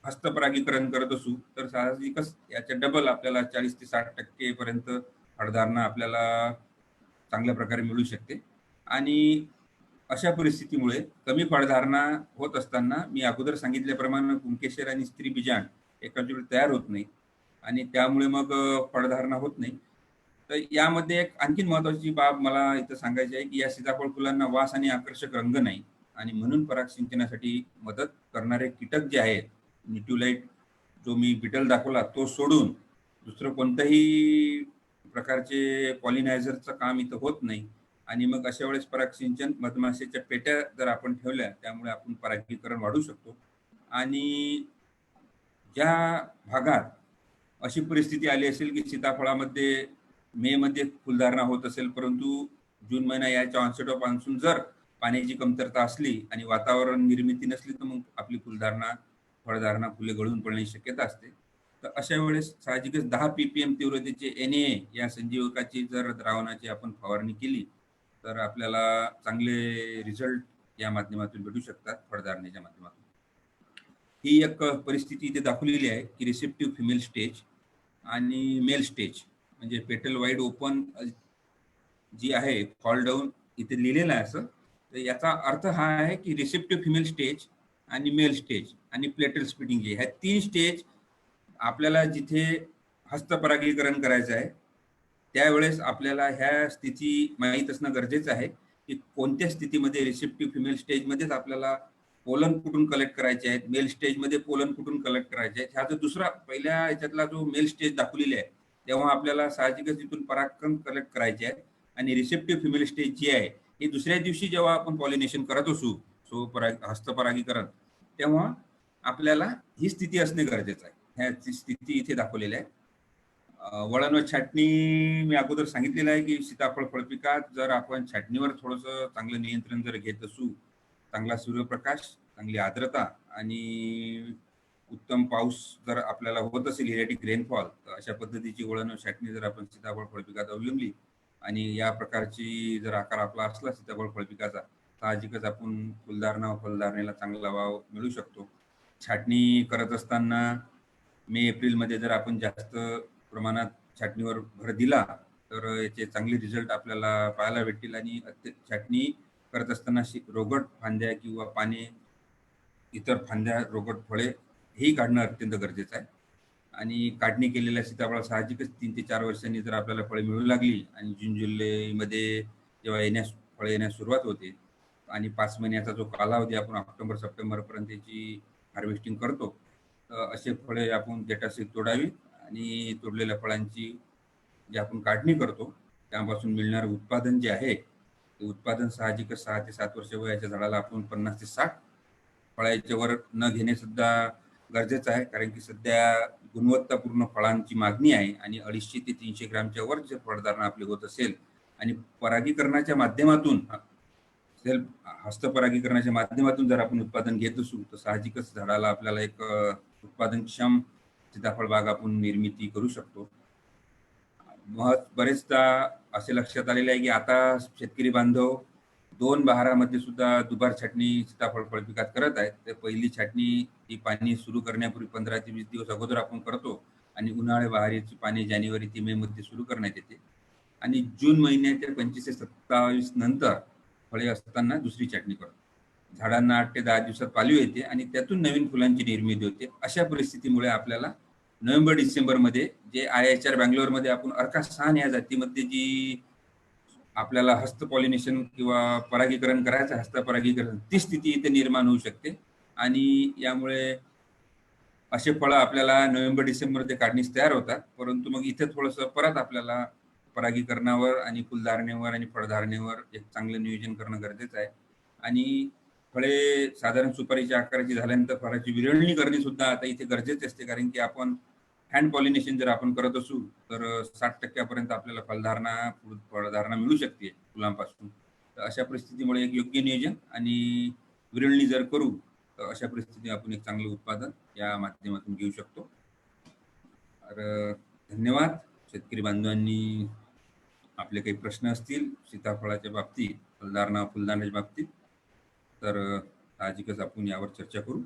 हस्तपरागीकरण करत असू तर साहजिकच याच्या डबल आपल्याला 40 ते 60% पर्यंत फळधारणा आपल्याला चांगल्या प्रकारे मिळू शकते. आणि अशा परिस्थितीमुळे कमी फळधारणा होत असताना मी अगोदर सांगितल्याप्रमाणे पुंकेसर आणि स्त्री बीजांड एकाच वेळी तयार होत नाही आणि त्यामुळे मग फळधारणा होत नाही. तर यामध्ये एक आणखीन महत्वाची बाब मला इथं सांगायची आहे की या सीताफळ फुलांना वास आणि आकर्षक रंग नाही आणि म्हणून पराग सिंचनासाठी मदत करणारे कीटक जे आहेत, निट्युलाइट जो मी बिटल दाखवला तो सोडून दुसरं कोणत्याही प्रकारचे पॉलिनायझरचं काम इथं होत नाही. आणि मग अशा वेळेस पराग सिंचन मधमाशीच्या पेट्या जर आपण ठेवल्या त्यामुळे आपण परागीकरण वाढवू शकतो. आणि ज्या भागात अशी परिस्थिती आली असेल की सीताफळामध्ये मे मध्ये फुलधारणा होत असेल, परंतु जून महिना याच्या ऑनसेट ऑफ मान्सून जर पाण्याची कमतरता असली आणि वातावरण निर्मिती नसली तर मग आपली फळधारणा फुले गळून पडण्याची शक्यता असते. तर अशा वेळेस साहजिकच 10 ppm तीव्रतेचे NA या संजीवकाची जर द्रावणाची आपण फवारणी केली तर आपल्याला चांगले रिझल्ट या माध्यमातून भेटू शकतात फळधारणेच्या माध्यमातून. ही एक परिस्थिती इथे दाखवलेली आहे की रिसेप्टिव्ह फिमेल स्टेज आणि मेल स्टेज म्हणजे पेटल वाईड ओपन जी आहे फॉल डाऊन इथे लिहिलेलं आहे असं. तर याचा अर्थ हा आहे की रिसेप्टिव्ह फिमेल स्टेज आणि मेल स्टेज आणि प्लेटल स्प्लिटिंग जे ह्या 3 स्टेज आपल्याला जिथे हस्तपरागीकरण करायचं आहे त्यावेळेस आपल्याला ह्या स्थिती माहीत असणं गरजेचं आहे की कोणत्या स्थितीमध्ये रिसेप्टिव्ह फिमेल स्टेजमध्येच आपल्याला पोलन कुठून कलेक्ट करायचे आहेत, मेल स्टेजमध्ये पोलन कुठून कलेक्ट करायचे आहेत. ह्या जो दुसरा पहिल्या ह्याच्यातला जो मेल स्टेज दाखवलेला आहे तेव्हा आपल्याला साहजिकच तिथून परागकण कलेक्ट करायचे आहेत आणि रिसेप्टिव्ह फिमेल स्टेज जी आहे ही दुसऱ्या दिवशी जेव्हा आपण पॉलिनेशन करत असू हस्तपरागीकरण तेव्हा आपल्याला ही स्थिती असणे गरजेचं आहे. ह्याची स्थिती इथे दाखवलेली आहे. वळण व छाटणी मी अगोदर सांगितलेलं आहे की सीताफळ फळपिकात जर आपण छाटणीवर थोडंसं चांगलं नियंत्रण जर घेत असू, चांगला सूर्यप्रकाश, चांगली आर्द्रता आणि उत्तम पाऊस जर आपल्याला होत असेल इरेटिक रेनफॉल तर अशा पद्धतीची वळण व छाटणी जर आपण सीताफळ फळपिकात अवलंबली आणि या प्रकारची जर आकार आपला असला सीताफळ फळपिकाचा साहजिकच आपण फुलधारणा व फलधारणेला चांगला वाव मिळू शकतो. छाटणी करत असताना मे एप्रिलमध्ये जर आपण जास्त प्रमाणात छाटणीवर भर दिला तर याचे चांगले रिझल्ट आपल्याला पाहायला भेटतील. आणि छाटणी करत असताना रोगट फांद्या किंवा पाने, इतर फांद्या, रोगट फळे हेही काढणं अत्यंत गरजेचं आहे. आणि काढणी केलेल्या सीताफळ साहजिकच 3 ते 4 वर्षांनी जर आपल्याला फळे मिळू लागली आणि जून जुलैमध्ये जेव्हा फळे येण्यास सुरुवात होते आणि 5 महिन्याचा जो कालावधी आपण ऑक्टोबर सप्टेंबरपर्यंत त्याची हार्वेस्टिंग करतो, तर असे फळे आपण देठासहित तोडावी आणि तोडलेल्या फळांची जी आपण काढणी करतो त्यापासून मिळणारं उत्पादन जे आहे ते उत्पादन साहजिकच 6 ते 7 वर्ष वयाच्या झाडाला आपण 50 ते 60 फळाच्या वर न घेणे सुद्धा गरजेचं आहे. कारण की सध्या गुणवत्तापूर्ण फळांची मागणी आहे आणि 250 ते 300 ग्रामच्या वर जर फळधारणा आपली होत असेल आणि परागीकरणाच्या माध्यमातून हस्तपरागीकरणाच्या माध्यमातून जर आपण उत्पादन घेत असू तर साहजिकच झाडाला आपल्याला एक उत्पादनक्षम सीताफळ बाग आपण निर्मिती करू शकतो. बरेचदा असे लक्षात आलेले आहे की आता शेतकरी बांधव 2 बहारामध्ये सुद्धा दुबार छाटणी सीताफळ फळपिकात करत आहेत. तर पहिली छाटणी ही पाणी सुरू करण्यापूर्वी 15 ते 20 दिवस अगोदर आपण करतो आणि उन्हाळी बहाराची पाणी जानेवारी ते मे मध्ये सुरू करण्यात येते आणि जून महिन्याच्या 25 ते 27 नंतर फळे असताना दुसरी छाटणी करतो. झाडांना 8 ते 10 दिवसात पालवी येते आणि त्यातून नवीन फुलांची निर्मिती होते. अशा परिस्थितीमुळे आपल्याला नोव्हेंबर डिसेंबरमध्ये जे IHR बँगलोरमध्ये आपण अर्कासान या जातीमध्ये जी आपल्याला हस्त पॉलिनेशन किंवा परागीकरण करायचं हस्तपरागीकरण ती स्थिती इथे निर्माण होऊ शकते आणि यामुळे असे फळं आपल्याला नोव्हेंबर डिसेंबरमध्ये काढणीस तयार होतात. परंतु मग इथे थोडंसं परत आपल्याला परागीकरणावर आणि फुलधारणेवर आणि फळधारणेवर एक चांगलं नियोजन करणं गरजेचं आहे. आणि फळे साधारण सुपारीच्या आकाराची झाल्यानंतर फळाची विरळणी करणे सुद्धा आता इथे गरजेचे असते. कारण की आपण हँड पॉलिनेशन जर आपण करत असू तर 60% आपल्याला फळधारणा मिळू शकते फुलांपासून. तर अशा परिस्थितीमुळे एक योग्य नियोजन आणि विरळणी जर करू तर अशा परिस्थितीत आपण एक चांगलं उत्पादन या माध्यमातून घेऊ शकतो. तर धन्यवाद. शेतकरी बांधवांनी आपले काही प्रश्न असतील सीताफळाच्या बाबतीत, फुलदारण्याच्या बाबतीत, तर साहजिकच आपण यावर चर्चा करू.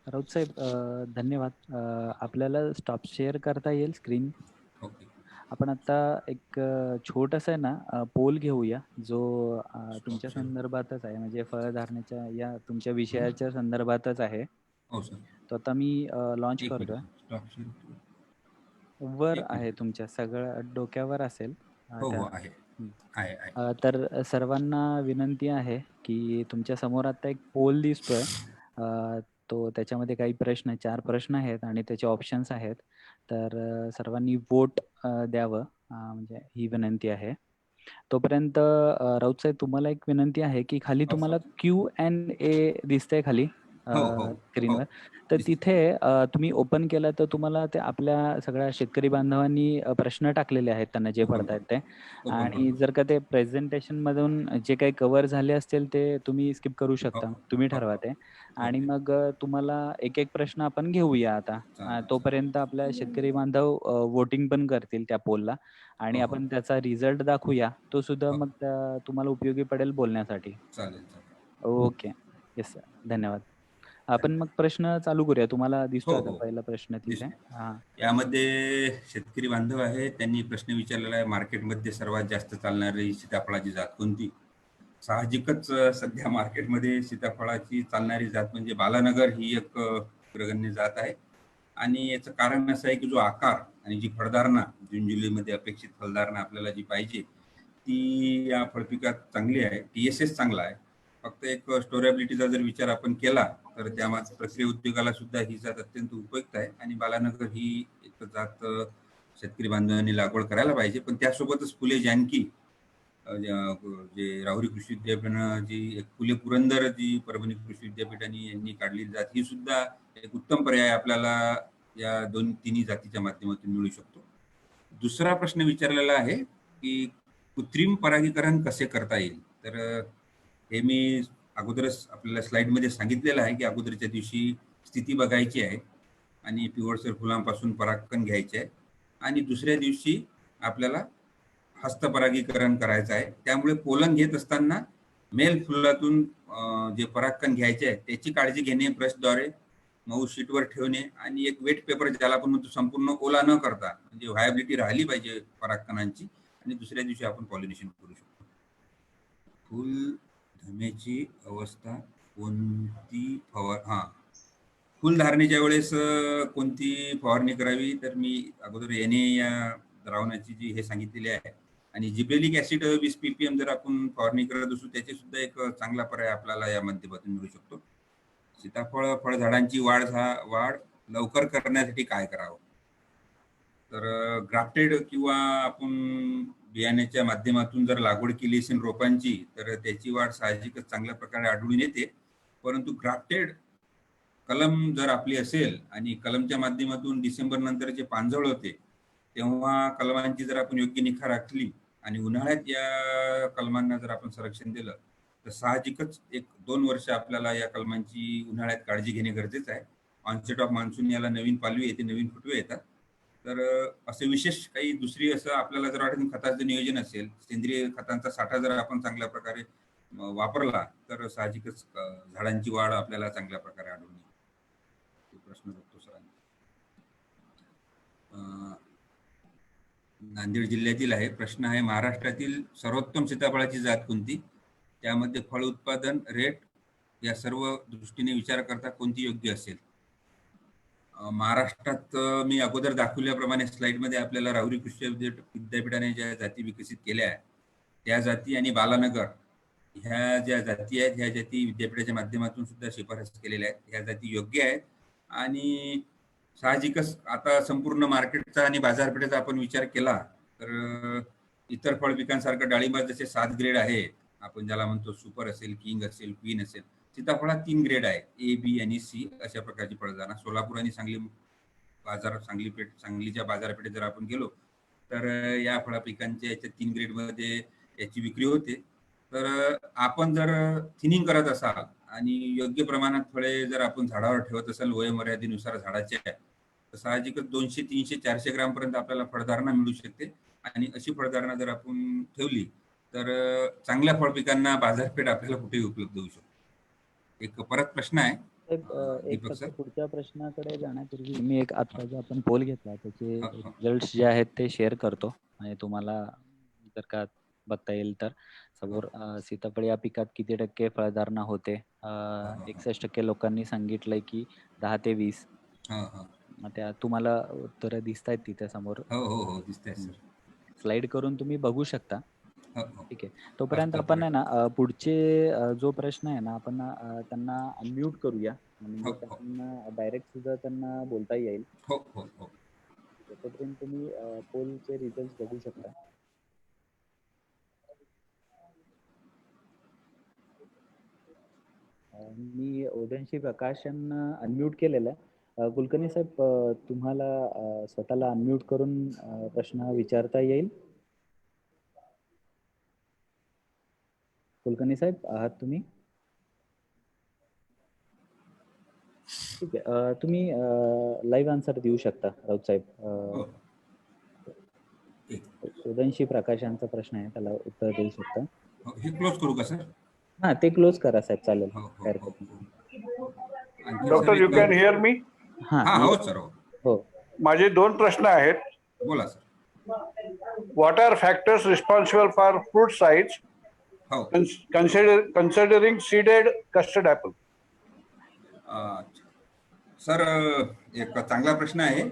राऊत साहेब, धन्यवाद. आपल्याला स्टॉप शेअर करता येईल स्क्रीन? ओके. आपण आता एक छोटंसं आहे ना पोल घेऊया, जो तुमच्या Stop share. संदर्भातच आहे, म्हणजे फळधारणेच्या या तुमच्या विषयाच्या संदर्भातच आहे. हो सर. तो आता मी लॉन्च एक करतोय. मिनिट. Stop share. वर एक आहे मिनिट. तुमच्या सगळं डोक्यावर असेल. हो त्या हो आहे हं. आहे. तर सर्वांना विनंती आहे, की तुमच्या समोर आता एक पोल दिसतोय. तो त्याच्यामध्ये काही प्रश्न 4 प्रश्न आहेत आणि त्याचे ऑप्शन्स आहेत. तर सर्वांनी वोट द्यावं, म्हणजे ही विनंती आहे. तोपर्यंत राऊत साहेब, तुम्हाला एक विनंती आहे, की खाली हो तुम्हाला सर. Q&A दिसतंय खाली हो हो हो. स्क्रीनवर. तर दिसते. तिथे तुम्ही ओपन केलं तर तुम्हाला ते आपल्या सगळ्या शेतकरी बांधवांनी प्रश्न टाकलेले आहेत त्यांना जे ओपन पडतायत करतो. ते. ओपन आणि करतो. जर का ते प्रेझेंटेशनमधून जे काही कव्हर झाले असतील ते तुम्ही स्किप करू हो शकता. हो तुम्ही हो ठरवा हो. ते. आणि ओके. मग तुम्हाला एक-एक प्रश्न आपण घेऊया आता. चालेल तोपर्यंत आपल्या शेतकरी बांधव वोटिंग पण करतील त्या पोलला आणि हो हो. आपण त्याचा रिझल्ट दाखवूया. तो सुद्धा हो मग तुम्हाला उपयोगी पडेल बोलण्यासाठी. चालेल. ओके. Yes sir. धन्यवाद. आपण मग धन्यवाद. प्रश्न चालू करूया. तुम्हाला हो दिसतोय आता हो पहिला प्रश्न तिथे? दिसतो. हां. यामध्ये शेतकरी बांधव आहे, त्यांनी प्रश्न विचारलेला आहे, मार्केटमध्ये सर्वात जास्त चालणारी सीताफळाची जात कोणती? साहजिकच सध्या मार्केटमध्ये सीताफळाची चालणारी जात म्हणजे बालानगर ही एक अग्रगण्य जात आहे. आणि याचं कारण असं आहे की जो आकार आणि जी फळधारणा जून जुलैमध्ये अपेक्षित फळधारणा आपल्याला जी पाहिजे ती या फळपिकात चांगली आहे. TSS चांगला आहे. फक्त एक स्टोरेबिलिटीचा जर विचार आपण केला तर त्यामध्ये प्रक्रिया उद्योगाला सुद्धा ही जात अत्यंत उपयुक्त आहे आणि बालानगर ही एक जात शेतकरी बांधवांनी लागवड करायला पाहिजे. पण त्यासोबतच फुले जानकी जे राहुरी कृषी विद्यापीठानं जी एक फुले पुरंदर जी परभणी कृषी विद्यापीठाने यांनी काढलेली जात ही सुद्धा एक उत्तम पर्याय आपल्याला या तिन्ही जातीच्या माध्यमातून मिळू शकतो. दुसरा प्रश्न विचारलेला आहे की कृत्रिम परागीकरण कसे करता येईल. तर हे मी अगोदरच आपल्याला स्लाइडमध्ये सांगितलेलं आहे की अगोदरच्या दिवशी स्थिती बघायची आहे आणि पिवळसर फुलांपासून परागकण घ्यायचे आहे आणि दुसऱ्या दिवशी आपल्याला हस्तपरागीकरण करायचं आहे. त्यामुळे पोलन घेत असताना मेल फुलातून जे परागकण घ्यायचे आहे त्याची काळजी घेणे, ब्रशद्वारे मऊ शीटवर ठेवणे आणि एक वेट पेपर ज्याला आपण म्हणतो संपूर्ण ओला न करता, म्हणजे व्हायबिलिटी राहिली पाहिजे परागकणांची आणि दुसऱ्या दिवशी आपण पॉलिनेशन करू शकतो. फुल धम्याची अवस्था कोणती फुल धारणेच्या वेळेस कोणती फवारणी करावी. तर मी अगोदर याने या द्रावणाची जी हे सांगितलेली आहे आणि जिब्रेलिक ऍसिड 20 ppm जर आपण फवारणी करत असू त्याचे सुद्धा एक चांगला पर्याय आपल्याला या माध्यमातून मिळू शकतो. सीताफळ फळझाडांची वाढ लवकर करण्यासाठी काय करावं. तर ग्राफ्टेड किंवा आपण बियाण्याच्या माध्यमातून जर लागवड केली असेल रोपांची तर त्याची वाढ साहजिकच चांगल्या प्रकारे आढळून येते. परंतु ग्राफ्टेड कलम जर आपली असेल आणि कलमच्या माध्यमातून डिसेंबर नंतर जे पानझळ होते तेव्हा कलमांची जर आपण योग्य निगा राखली आणि उन्हाळ्यात या कलमांना जर आपण संरक्षण दिलं तर साहजिकच 1-2 वर्ष आपल्याला या कलमांची उन्हाळ्यात काळजी घेणे गरजेचं आहे. ऑनसेट ऑफ मान्सून याला नवीन पालवी येते, नवीन फुटवे येतात. तर असं विशेष काही दुसरी असं आपल्याला जर वाटत खताचं नियोजन असेल, सेंद्रिय खतांचा साठा जर आपण चांगल्या प्रकारे वापरला तर साहजिकच झाडांची वाढ आपल्याला चांगल्या प्रकारे आढळून येईल. प्रश्न बघतो सरांनी. नांदेड जिल्ह्यातील आहे. प्रश्न आहे, महाराष्ट्रातील सर्वोत्तम सीताफळाची जात कोणती? त्यामध्ये फळ उत्पादन, रेट या सर्व दृष्टीने विचार करता कोणती योग्य असेल? महाराष्ट्रात मी अगोदर दाखवल्याप्रमाणे स्लाइडमध्ये आपल्याला राहुरी कृषी विद्यापीठाने ज्या जाती विकसित केल्या आहेत त्या जाती आणि बालानगर ह्या ज्या जाती आहेत ह्या जाती विद्यापीठाच्या माध्यमातून सुद्धा शिफारस केलेल्या आहेत. ह्या जाती योग्य आहेत आणि साहजिकच आता संपूर्ण मार्केटचा आणि बाजारपेठेचा आपण विचार केला तर इतर फळ पिकांसारखं डाळिंबात जसे 7 ग्रेड आहेत, आपण ज्याला म्हणतो सुपर असेल, किंग असेल, क्वीन असेल, सीताफळात 3 ग्रेड आहे, A, B आणि C अशा प्रकारची फळधारणा. सोलापूर आणि सांगलीच्या बाजारपेठेत जर आपण गेलो तर या फळ पिकांच्या याच्या 3 ग्रेडमध्ये याची विक्री होते. तर आपण जर थिनिंग करत असाल आणि योग्य प्रमाणात फळे जर आपण झाडावर ठेवत असाल वयोमर्यादेनुसार झाडाच्या, तर साहजिकच 200, 300, 400 ग्राम पर्यंत आपल्याला फळधारणा मिळू शकते. आणि अशी फळधारणा जर आपण ठेवली तर चांगल्या फळ पिकांना बाजारपेठ आपल्याला कुठेही उपलब्ध होऊ शकते. एक परत प्रश्न आहे एक दीपक फक्त सर. पुढच्या प्रश्नाकडे जाण्यापूर्वी मी एक आता जो आपण पोल घेतला त्याचे हो, हो. रिझल्ट्स जे आहेत ते शेअर करतो आणि तुम्हाला जर का बघता येईल तर समोर सीताफळ या पिकात किती टक्के फळधारणा होते. हो. 61% लोकांनी सांगितलंय की 10 ते 20. हो, हो. त्या तुम्हाला उत्तरं दिसतायत तिथे समोर. हो, हो, हो. दिसतंय सर. स्लाइड करून तुम्ही बघू शकता. हो, हो. ठीक आहे. तोपर्यंत वाचतो आपण आहे आपण. ना पुढचे जो प्रश्न आहे ना आपण त्यांना अनम्यूट करूया. हो, म्हणजे हो. त्यांना डायरेक्ट सुद्धा त्यांना बोलता येईल. हो, हो, हो. तोपर्यंत तुम्ही पोलचे रिझल्ट बघू शकता. मी उदयनशी प्रकाशन अनम्यूट केलेलं आहे. कुलकर्णी साहेब तुम्हाला स्वतःला अनम्यूट करून प्रश्न विचारता येईल. कुलकर्णी साहेब आहात तुम्ही? ठीक आहे. तुम्ही लाईव्ह आन्सर देऊ शकता राऊत साहेब. हो. एक. उदयनशी प्रकाशांचा प्रश्न आहे त्याला उत्तर देऊ शकता. हो, हे क्लोज करू का सर? हा ते क्लोज करा साहेब चालेल. हो, हो, काही हो, हरकत नाही. हो. आणखी डॉक्टर सर यू एक कॅन हिअर मी. हा हा, हो सर. हो. हो. माझे 2 प्रश्न आहेत. बोला sir. What are factors responsible for fruit size हो. Considering seeded custard apple? अच्छा. सर एक चांगला प्रश्न आहे.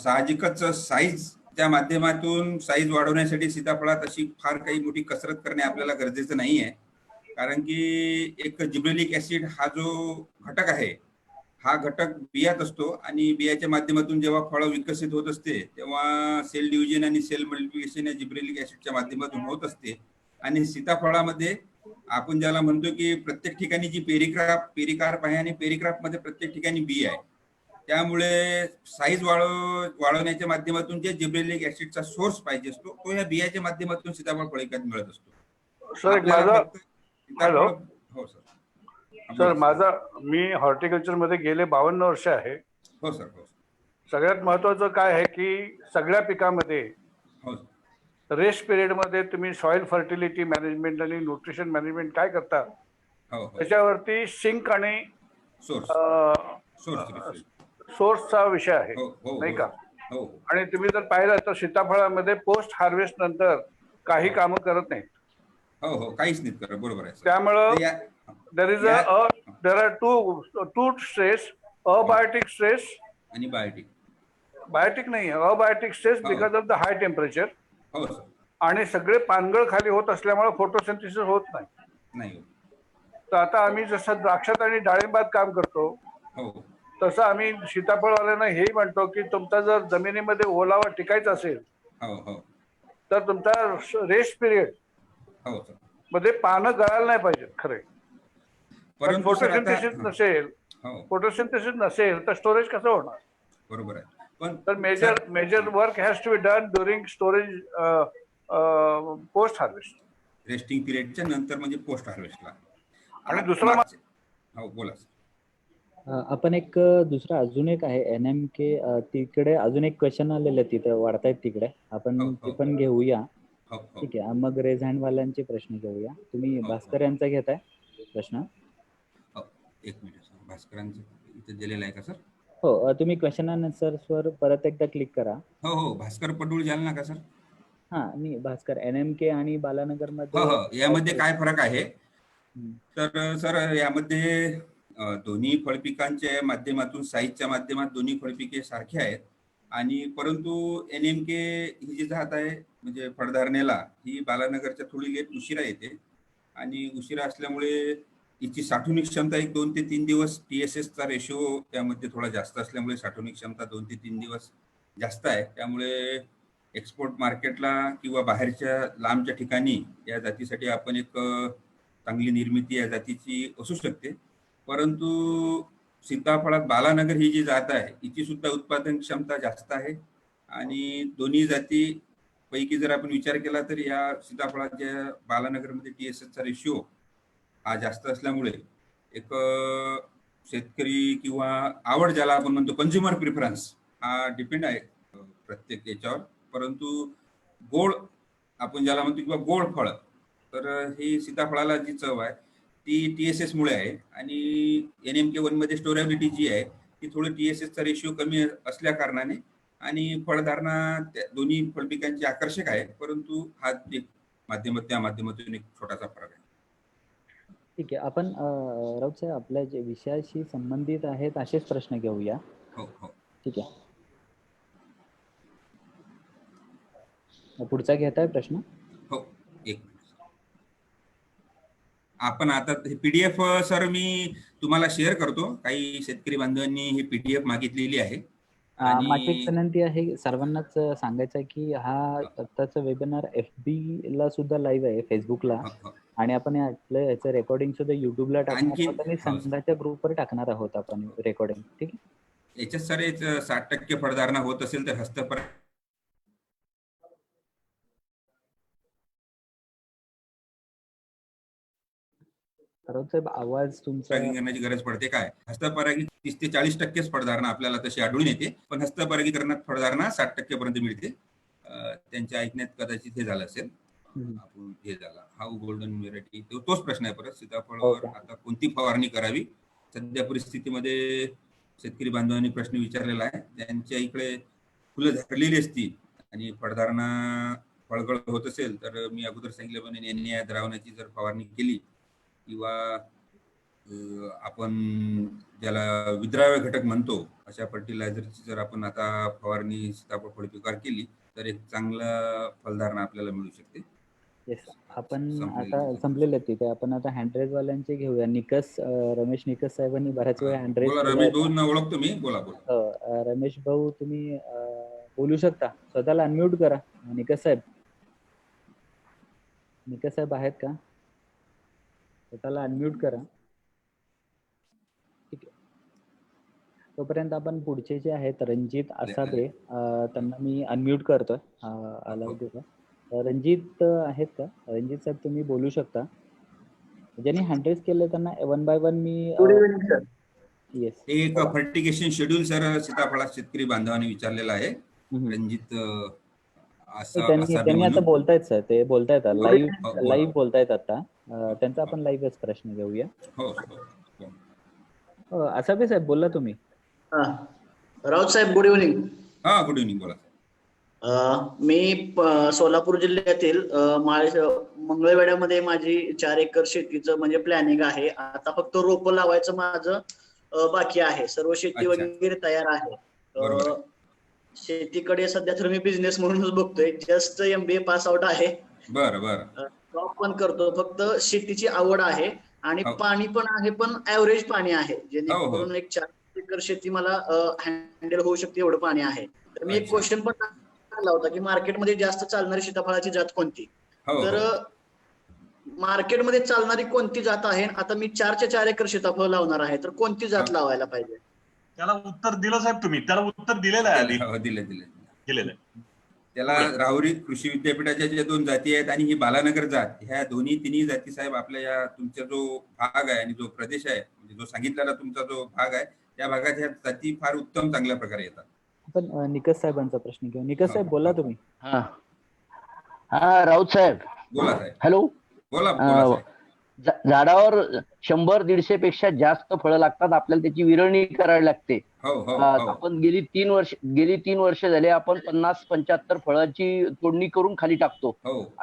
साहजिकच साईजच्या माध्यमातून साईज वाढवण्यासाठी सीताफळात अशी फार काही मोठी कसरत करणे आपल्याला गरजेचं नाही आहे. कारण की एक जिब्रेलिक ऍसिड हा जो घटक आहे हा घटक बियात असतो आणि बियाच्या माध्यमातून जेव्हा फळं विकसित होत असते तेव्हा सेल डिव्हिजन आणि सेल मल्टिप्लिकेशन या जिब्रेलिक ऍसिडच्या माध्यमातून होत असते. आणि सीताफळामध्ये आपण ज्याला म्हणतो की प्रत्येक ठिकाणी जी पेरिकार्प आहे आणि पेरिकार्प मध्ये प्रत्येक ठिकाणी बी आहे. त्यामुळे साईज वाढवण्याच्या माध्यमातून जे जिब्रेलिक ऍसिडचा सोर्स पाहिजे असतो तो या बियाच्या माध्यमातून सीताफळ फळिकात मिळत असतो. सर आपल्याला माझा फक्त सीताफळ. हो सर. सर माझा मी हॉर्टिकल्चर मध्ये गेले 52 वर्ष आहे. हो सर. हो. सगळ्यात महत्वाचं काय आहे की सगळ्या पिकामध्ये हो. रेस्ट पिरियड मध्ये तुम्ही सॉइल फर्टिलिटी मॅनेजमेंट आणि न्यूट्रिशन मॅनेजमेंट काय करता हो. त्याच्यावरती सिंक आणि सोर्स सोर्सचा विषय आहे हो. हो. नाही का? हो. आणि तुम्ही जर पाहिलं तर सीताफळामध्ये पोस्ट हार्वेस्ट नंतर काही कामं करत नाहीत. हो. हो. काहीच नाही करत. बरोबर आहे. त्यामुळं there are two stress, abiotic stress आणि बायोटिक. बायोटिक नाही, abiotic stress because of the high temperature. हो सर. आणि सगळे पानगळ खाली होत असल्यामुळे फोटोसिंथेसिस होत नाही. नाही. तर आता आम्ही जसं द्राक्षात आणि डाळिंबात काम करतो हो. तसं आम्ही सीताफळवाल्यांना हेही म्हणतो की तुमचा जर जमिनीमध्ये ओलावा टिकायचा असेल हो. हो. तर तुमचा रेस्ट पिरियड हो सर. मध्ये पानं गळायला नाही पाहिजेत खरे. पण फोटोसिंथेसिस नसेल, फोटोसिंथेसिस नसेल तर स्टोरेज कसं होणार? बरोबर आहे. पण तर major work has to be done during storage post harvest. Resting पिरियडच्या नंतर म्हणजे पोस्ट हार्वेस्टला. आणि दुसरा हो बोला सर. आपण एक दुसरा अजून एक आहे NMK तिकडे अजून एक क्वेश्चन आलेले तिथे वाढतायत तिकडे आपण ते पण घेऊया. ठीक आहे. मग रेज हँड वाल्यांचे प्रश्न घेऊया. तुम्ही भास्कर यांचा घेताय प्रश्न? एक मिनिट सर. भास्करांचं इथे दिलेलं आहे का सर? हो. तुम्ही क्वेश्चन आन्सर्सवर परत एकदा क्लिक करा. हो. हो. भास्कर पडूळ जालना का सर? हा नाही भास्कर NMK आणि बालानगर मध्ये. हो. यामध्ये काय फरक आहे? तर सर यामध्ये दोन्ही फळपिकांच्या माध्यमातून साईजच्या माध्यमात दोन्ही फळपिके सारखे आहेत आणि परंतु NMK ही जी जात आहे म्हणजे फळधारणेला ही बालानगरच्या थोडी लेट उशिरा येते आणि उशिरा असल्यामुळे हिची साठवणूक क्षमता 2 ते 3 दिवस TSS चा रेशो त्यामध्ये थोडा जास्त असल्यामुळे साठवणूक क्षमता 2 ते 3 दिवस जास्त आहे. त्यामुळे एक्सपोर्ट मार्केटला किंवा बाहेरच्या लांबच्या ठिकाणी या जातीसाठी आपण एक चांगली निर्मिती या जातीची असू शकते. परंतु सीताफळात बालानगर ही जी जात आहे हिची सुद्धा उत्पादन क्षमता जास्त आहे आणि दोन्ही जाती पैकी जर आपण विचार केला तर या सीताफळाच्या बालानगरमध्ये TSHचा रेशिओ हा जास्त असल्यामुळे एक शेतकरी किंवा आवड ज्याला आपण म्हणतो कंझ्युमर प्रिफरन्स हा डिपेंड आहे प्रत्येक याच्यावर. परंतु गोड आपण ज्याला म्हणतो किंवा गोड फळ, तर ही सीताफळाला जी चव आहे ती TSS मुळे आहे. आणि NMK1 मध्ये स्टोरेबिलिटी जी आहे ती थोडी TSSचा रेशिओ कमी असल्या कारणाने आणि फळधारणा दोन्ही फळपिकांची आकर्षक आहे. परंतु हा एक त्या माध्यमातून एक छोटासा फरक आहे. ठीक आहे. आपण राऊत साहेब आपल्या जे विषयाशी संबंधित आहेत असेच प्रश्न घेऊया. हो हो ठीक आहे. पुढचा घेताय प्रश्न? हो, एक आपण आता हे PDF सर मी तुम्हाला शेअर करतो. काही शेतकरी बांधवांनी ही PDF मागितलेली आहे. माझी एक विनंती आहे सर्वांनाच सांगायचं आहे की हा आत्ताचा वेबिनार FB ला सुद्धा लाईव्ह आहे, फेसबुकला, आणि आपण आपलं याचं रेकॉर्डिंग सुद्धा युट्यूबला टाकणार आहोत आणि संघाच्या ग्रुपवर टाकणार आहोत आपण रेकॉर्डिंग. ठीक आहे. याच्यात सर 60% फळधारणा होत असेल तर हस्तपरागी साहेब आवाज तुमचा करण्याची गरज पडते. काय हस्तपरागी 30 ते 40% फळधारणा आपल्याला तशी आढळून येते, पण हस्तपरागीकरणात फळधारणा 60% पर्यंत मिळते. त्यांच्या ऐकण्यात कदाचित हे झालं असेल, आपण हे झाला हाऊ गोल्डन व्हेरायटी, तोच प्रश्न आहे परत. सीताफळावर आता कोणती फवारणी करावी सध्या परिस्थितीमध्ये शेतकरी बांधवांनी प्रश्न विचारलेला आहे. त्यांच्या इकडे फुलं धरलेली असतील आणि फळधारणा फळगळ होत असेल तर मी अगोदर सांगितल्याप्रमाणे NAI द्रावणाची जर फवारणी केली किंवा आपण ज्याला विद्राव्य घटक म्हणतो अशा फर्टिलायझरची जर आपण आता फवारणी सीताफळ फळपिकावर केली तर एक चांगला फळधारणा आपल्याला मिळू शकते. आपण आता संपलेले तिथे आपण आता हँड्रेज वाल्यांचे घेऊया. रमेश निकस साहेबांनी बऱ्याच वेळा हँड्रेज. रमेश भाऊ ओळखतो मी, बोला बोला. रमेश भाऊ तुम्ही बोलू शकता, स्वतःला अनम्यूट करा. निकस साहेब आहेत का? स्वतःला अनम्यूट करा. ठीक आहे. तोपर्यंत आपण पुढचे जे आहेत रणजित आसाबे, त्यांना मी अनम्यूट करतोय. अलाउड देतो. रणजित आहेत का? रणजित साहेब तुम्ही बोलू शकता. ज्यांनी हँड्रेज केले त्यांना 1 बाय 1 मी येस एक फर्टिगेशन शेड्यूल सर सीताफळा शेतकरी बांधवांनी विचारलेला आहे. रणजित त्यांनी आता बोलतायत सर, ते बोलतायत लाईव्ह बोलतायत आता. त्यांचा आपण लाईव्हच प्रश्न घेऊया. आसाबे साहेब बोला तुम्ही. राऊत साहेब गुड इव्हनिंग. हा गुड इव्हनिंग, बोला. मी सोलापूर जिल्ह्यातील मंगळवेढ्यामध्ये माझी 4 एकर शेतीचं म्हणजे प्लॅनिंग आहे. आता फक्त रोपं लावायचं माझं बाकी आहे. सर्व शेती वगैरे तयार आहे. शेतीकडे सध्या तर मी बिझनेस म्हणूनच बघतोय. जस्ट MBA पास आउट आहे. जॉब पण करतो. फक्त शेतीची आवड आहे आणि पाणी पण आहे, पण ऍव्हरेज पाणी आहे, जेणेकरून एक 4 एकर शेती मला हँडल होऊ शकते एवढं पाणी आहे. तर मी एक क्वेश्चन पण टाकला होता की मार्केटमध्ये जास्त चालणारी सीताफळाची जात कोणती. तर मार्केटमध्ये चालणारी कोणती जात आहे? आता मी 4 एकर सीताफळ लावणार आहे, तर कोणती जात लावायला पाहिजे? त्याला उत्तर दिलं साहेब तुम्ही. त्याला उत्तर दिलेलं आहे. दिलेलं आहे. त्याला राहुरी कृषी विद्यापीठाच्या ज्या 2 जाती आहेत आणि ही बालानगर जात, ह्या तिन्ही जाती साहेब आपल्या या तुमचा जो भाग आहे आणि जो प्रदेश आहे, म्हणजे जो सांगितलेला तुमचा जो भाग आहे, त्या भागात ह्या जाती फार उत्तम चांगल्या प्रकारे येतात. आपण निकस साहेबांचा प्रश्न घेऊ. निकस साहेब बोला तुम्ही. हा राऊत साहेब बोला साहेब. हॅलो. बोला. झाडावर 100-150 पेक्षा जास्त फळं लागतात, आपल्याला त्याची विरळणी करावी लागते. आपण गेली 3 वर्ष झाले आपण 50-75 फळाची तोडणी करून खाली टाकतो.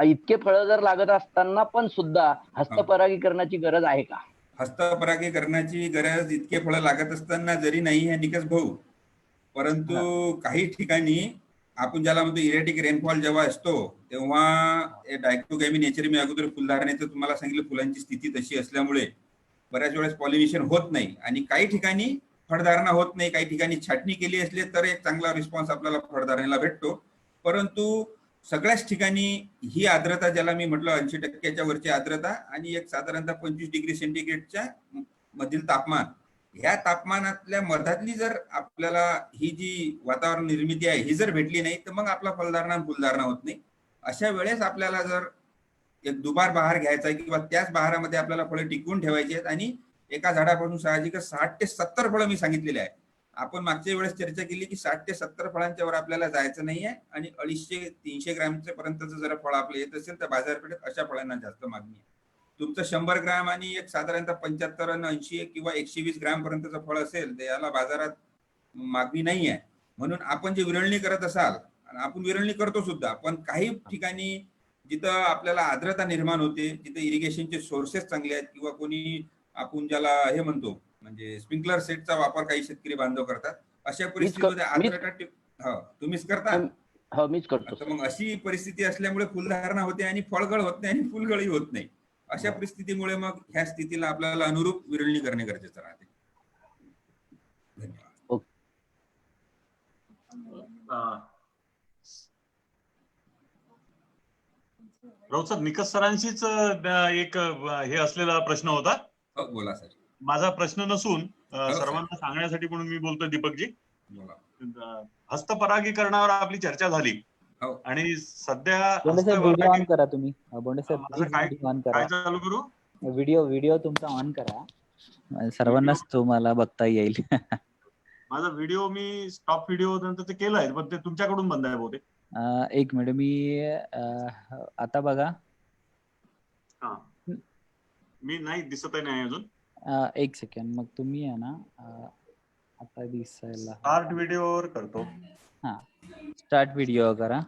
इतके फळं जर लागत असताना पण सुद्धा हस्तपरागीकरणाची गरज आहे का? हस्तपरागीकरणाची गरज इतके फळं लागत असताना जरी नाही आहे निकस भाऊ, परंतु काही ठिकाणी आपण ज्याला म्हणतो इरेटिक रेनफॉल जेव्हा असतो तेव्हा डायक्टोगॅमी नेचर, मी अगोदर फुलधारणेचं तुम्हाला सांगितलं, फुलांची स्थिती तशी असल्यामुळे बऱ्याच वेळेस पॉलिनेशन होत नाही आणि काही ठिकाणी फळधारणा होत नाही. काही ठिकाणी छाटणी केली असली तर एक चांगला रिस्पॉन्स आपल्याला फळधारणेला भेटतो. परंतु सगळ्याच ठिकाणी ही आर्द्रता, ज्याला मी म्हटलं 80% वरची आर्द्रता आणि एक साधारणतः 25 डिग्री सेंटीग्रेडच्या मधील तापमान, ह्या तापमानातल्या मधातली जर आपल्याला ही जी वातावरण निर्मिती आहे ही जर भेटली नाही तर मग आपला फळधारणा फुलधारणा होत नाही. अशा वेळेस आपल्याला जर एक दुबार बहार घ्यायचा आहे किंवा त्याच बहारामध्ये आपल्याला फळं टिकवून ठेवायची आहेत आणि एका झाडापासून साहजिकच 60 ते 70 फळं मी सांगितलेले आहे. आपण मागच्या वेळेस चर्चा केली की 60 ते 70 फळांच्या वर आपल्याला जायचं नाहीये आणि 250-300 ग्रॅमच्या पर्यंतचं जर फळ आपलं येत असेल तर बाजारपेठेत अशा फळांना जास्त मागणी आहे. तुमचं 100 ग्रॅम आणि एक साधारणतः 75 आणि 80 किंवा 120 ग्रॅम पर्यंतचं फळ असेल तर याला बाजारात मागणी नाही आहे. म्हणून आपण जे विरळणी करत असाल, आणि आपण विरळणी करतो सुद्धा, पण काही ठिकाणी जिथं आपल्याला आर्द्रता निर्माण होते, जिथे इरिगेशनचे सोर्सेस चांगले आहेत किंवा कोणी आपण ज्याला हे म्हणतो म्हणजे स्प्रिंकलर सेटचा वापर काही शेतकरी बांधव करतात, अशा परिस्थितीमध्ये आर्द्रता तुम्हीच करता. हो, मीच करतो. मग अशी परिस्थिती असल्यामुळे फुलधारणा होते आणि फळगळ होत नाही आणि फुलगळी होत नाही. अशा परिस्थितीमुळे मग ह्या स्थितीला आपल्याला अनुरूप विरळणी करणे गरजेचं राहते. धन्यवाद. राऊत साहेब, निकष सरांशीच एक हे असलेला प्रश्न होता. बोला सर. माझा प्रश्न नसून सर्वांना सांगण्यासाठी म्हणून मी बोलतोय. दीपकजी, हस्तपरागीकरणावर आपली चर्चा झाली आणि सध्या ऑन करा तुम्ही. बोंडे साहेब, काय चालू करू? व्हिडिओ तुमचा ऑन करा, सर्वांनाच तुम्हाला बघता येईल. माझा व्हिडिओ मी स्टॉप व्हिडिओ नंतर ते केलाय, पण ते तुमच्याकडून बंद आहे बहुतेक. एक मिनिट, मी आता बघा. मी नाही दिसत आहे नाही अजून. एक सेकंड, मग तुम्ही आहे ना आता दिसायला स्टार्ट व्हिडिओवर करतो. स्टार्ट व्हिडिओ करा.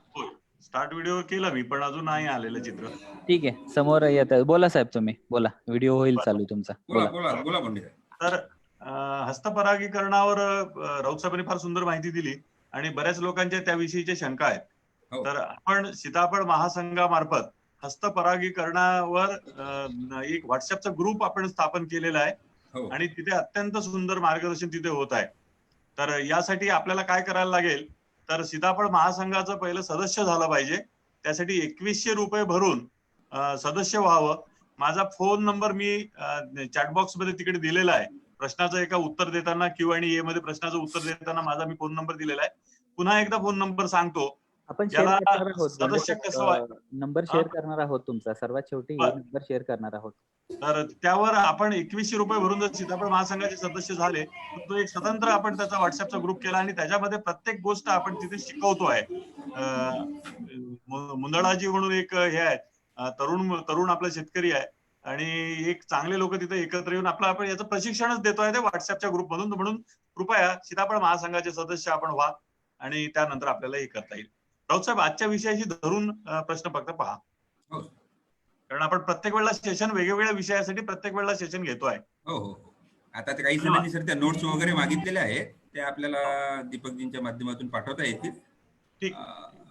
स्टार्ट व्हिडिओ केला मी, पण अजून नाही आलेलं चित्र. ठीक आहे, समोर येत आहे. बोला साहेब, तुम्ही बोला. व्हिडिओ होईल चालू तुमचा. बोला. तर हस्तपरागीकरणावर राऊत साहेबांनी फार सुंदर माहिती दिली आणि बऱ्याच लोकांच्या त्याविषयीच्या शंका आहेत. तर आपण सीताफळ महासंघामार्फत हस्तपरागीकरणावर एक व्हॉट्सअपचा ग्रुप आपण स्थापन केलेला आहे आणि तिथे अत्यंत सुंदर मार्गदर्शन तिथे होत आहे. तर यासाठी आपल्याला काय करायला लागेल, तर सीताफळ महासंघाचं पहिलं सदस्य झालं पाहिजे. त्यासाठी 2100 रुपये भरून सदस्य व्हावं. माझा फोन नंबर मी चॅटबॉक्स मध्ये तिकडे दिलेला आहे. प्रश्नाचं एका उत्तर देताना Q&A मध्ये प्रश्नाचं उत्तर देताना माझा मी फोन नंबर दिलेला आहे. पुन्हा एकदा फोन नंबर सांगतो. आपण सदस्य कसं नंबर शेअर करणार आहोत तुमचा, सर्वात शेवटी नंबर शेअर करणार आहोत. तर त्यावर आपण 2100 रुपये भरून जर सीताफळ महासंघाचे सदस्य झाले तर तो एक स्वतंत्र आपण त्याचा व्हॉट्सअपचा ग्रुप केला आणि त्याच्यामध्ये प्रत्येक गोष्ट आपण तिथे शिकवतो आहे. मुंदळाजी म्हणून एक हे आहे, तरुण आपला शेतकरी आहे आणि एक चांगले लोक तिथे एकत्र येऊन आपण याचं प्रशिक्षणच देतो आहे ते व्हॉट्सअपच्या ग्रुप मधून. म्हणून कृपया सीताफळ महासंघाचे सदस्य आपण व्हा आणि त्यानंतर आपल्याला हे करता येईल. राऊत साहेब, आजच्या विषयाशी धरून प्रश्न फक्त पहा, कारण आपण प्रत्येक वेळेला सेशन वेगवेगळ्या विषयासाठी प्रत्येक वेळेला सेशन घेतोय. हो. आता ते काही जणांनी सर त्या नोट्स वगैरे मागितलेल्या आहेत, ते आपल्याला दीपकजींच्या माध्यमातून पाठवता येतील. ठीक,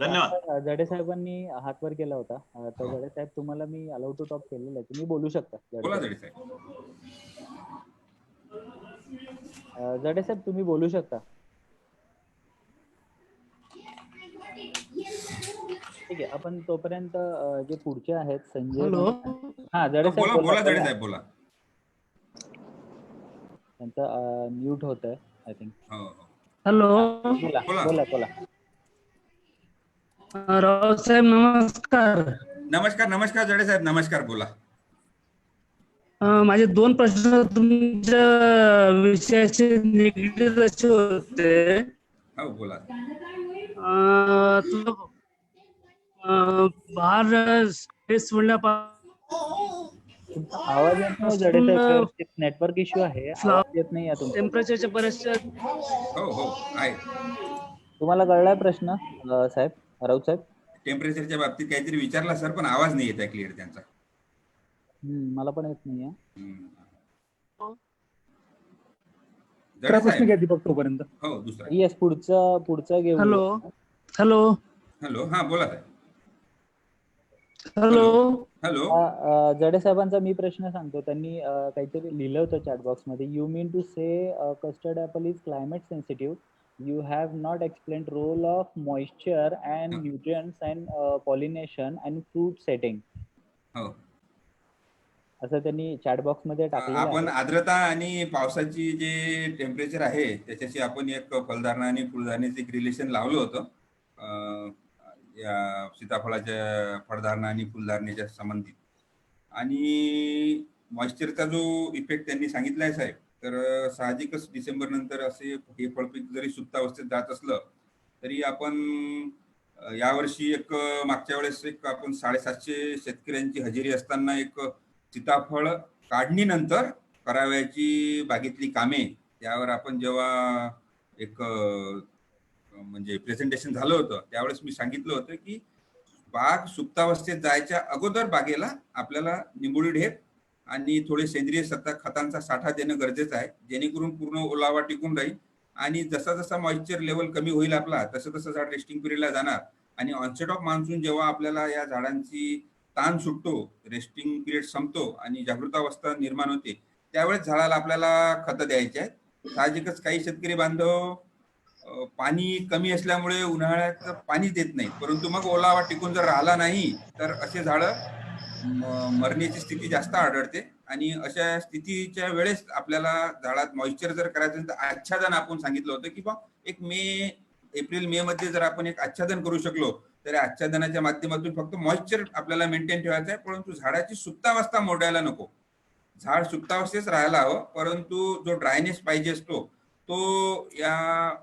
धन्यवाद. जडे साहेबांनी हात वर केला होता. तर जडे साहेब, तुम्हाला मी अलाउ टू टॉक केलेलं आहे, तुम्ही बोलू शकता. बोला जडे साहेब. जडे साहेब, तुम्ही बोलू शकता. ठीक आहे, आपण तोपर्यंत जे पुढचे आहेत संजय. जडे साहेब बोला. जडे साहेब बोला. त्यांचा म्यूट होत आहे आय थिंक. हॅलो, बोला. राव साहेब नमस्कार. नमस्कार जडे साहेब, नमस्कार. बोला. माझे 2 प्रश्न तुमच्या विषयाचे निगडीत असे होते. बोला. बाहेर स्पेस आवाज येत नाही जडे साहेब, नेटवर्क इश्यू आहे, येत नाही. टेम्परेचरच्या बऱ्याचशा आहे. तुम्हाला कळलाय प्रश्न साहेब, राऊत साहेब? टेम्परेचरच्या बाबतीत काहीतरी विचारला सर, पण आवाज नाही येत आहे क्लिअर त्यांचा. मला पण येत नाहीये. प्रश्न घ्या दीपक तोपर्यंत. दुसरा. येस, पुढचा घेऊ. हॅलो. हा बोला साहेब. हॅलो. जडे साहेबांचा मी प्रश्न सांगतो. त्यांनी काहीतरी लिहिलं होतं चॅट बॉक्स मध्ये. You mean to say custard apple is climate sensitive. You have not explained role of moisture and nutrients and pollination and fruit setting. असं त्यांनी चॅट बॉक्स मध्ये टाकलेलं आहे. आपण आर्द्रता आणि पावसाची जे टेम्परेचर आहे त्याच्याशी आपण एक फलधारणा आणि फुलधारणेचे एक रिलेशन लावलं होतं. या सीताफळाच्या फळधारणा आणि फुलधारणेच्या संबंधित. आणि मॉइश्चरचा जो इफेक्ट त्यांनी सांगितला आहे साहेब, तर साहजिकच डिसेंबर नंतर असे हे फळपीक जरी सुप्तावस्थेत जात असलं तरी आपण यावर्षी एक मागच्या वेळेस एक आपण 750 शेतकऱ्यांची हजेरी असताना एक सीताफळ काढणीनंतर करावयाची बागेतली कामे त्यावर आपण जेव्हा एक म्हणजे प्रेझेंटेशन झालं होतं त्यावेळेस मी सांगितलं होतं की बाग सुप्तावस्थेत जायच्या अगोदर बागेला आपल्याला निंबोळी ढेप आणि थोडे सेंद्रिय खतांचा साठा देणं गरजेचं आहे, जेणेकरून पूर्ण ओलावा टिकून राहील. आणि जसा जसा मॉइश्चर लेवल कमी होईल आपला तसं तसं झाड रेस्टिंग पिरियडला जाणार. आणि ऑनसेट ऑफ मान्सून जेव्हा आपल्याला या झाडांची ताण सुटतो, रेस्टिंग पिरियड संपतो आणि जागृतावस्था निर्माण होते, त्यावेळेस झाडाला आपल्याला खतं द्यायचे आहेत. साहजिकच काही शेतकरी बांधव पाणी कमी असल्यामुळे उन्हाळ्यात पाणी देत नाही, परंतु मग ओलावा टिकून जर राहिला नाही तर असे झाडं मरण्याची स्थिती जास्त आढळते. आणि अशा स्थितीच्या वेळेस आपल्याला झाडात मॉइश्चर जर करायचं तर आच्छादन आपण सांगितलं होतं की बा एक एप्रिल मे मध्ये जर आपण एक आच्छादन करू शकलो तर आच्छादनाच्या माध्यमातून फक्त मॉइश्चर आपल्याला मेंटेन ठेवायचं आहे, परंतु झाडाची सुप्तावस्था मोडायला नको. झाड सुप्तावस्थेच राहायला हवं, परंतु जो ड्रायनेस पाहिजे असतो तो या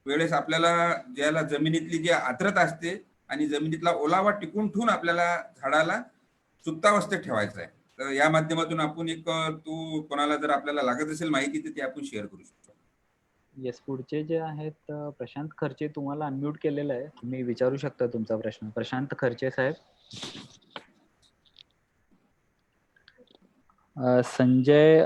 वेळेस आपल्याला ज्याला जमिनीतली जी आर्द्रता असते आणि जमिनीतला ओलावा टिकून ठेवून आपल्याला झाडाला सुप्तावस्थेत ठेवायचा आहे. तर या माध्यमातून आपण एक तो कोणाला जर आपल्याला लागत असेल माहिती तर ती आपण शेअर करू शकतो. येस, पुढचे जे आहेत प्रशांत खर्चे, तुम्हाला अनम्यूट केलेलं आहे, तुम्ही विचारू शकता तुमचा प्रश्न. प्रशांत खर्चे साहेब. संजय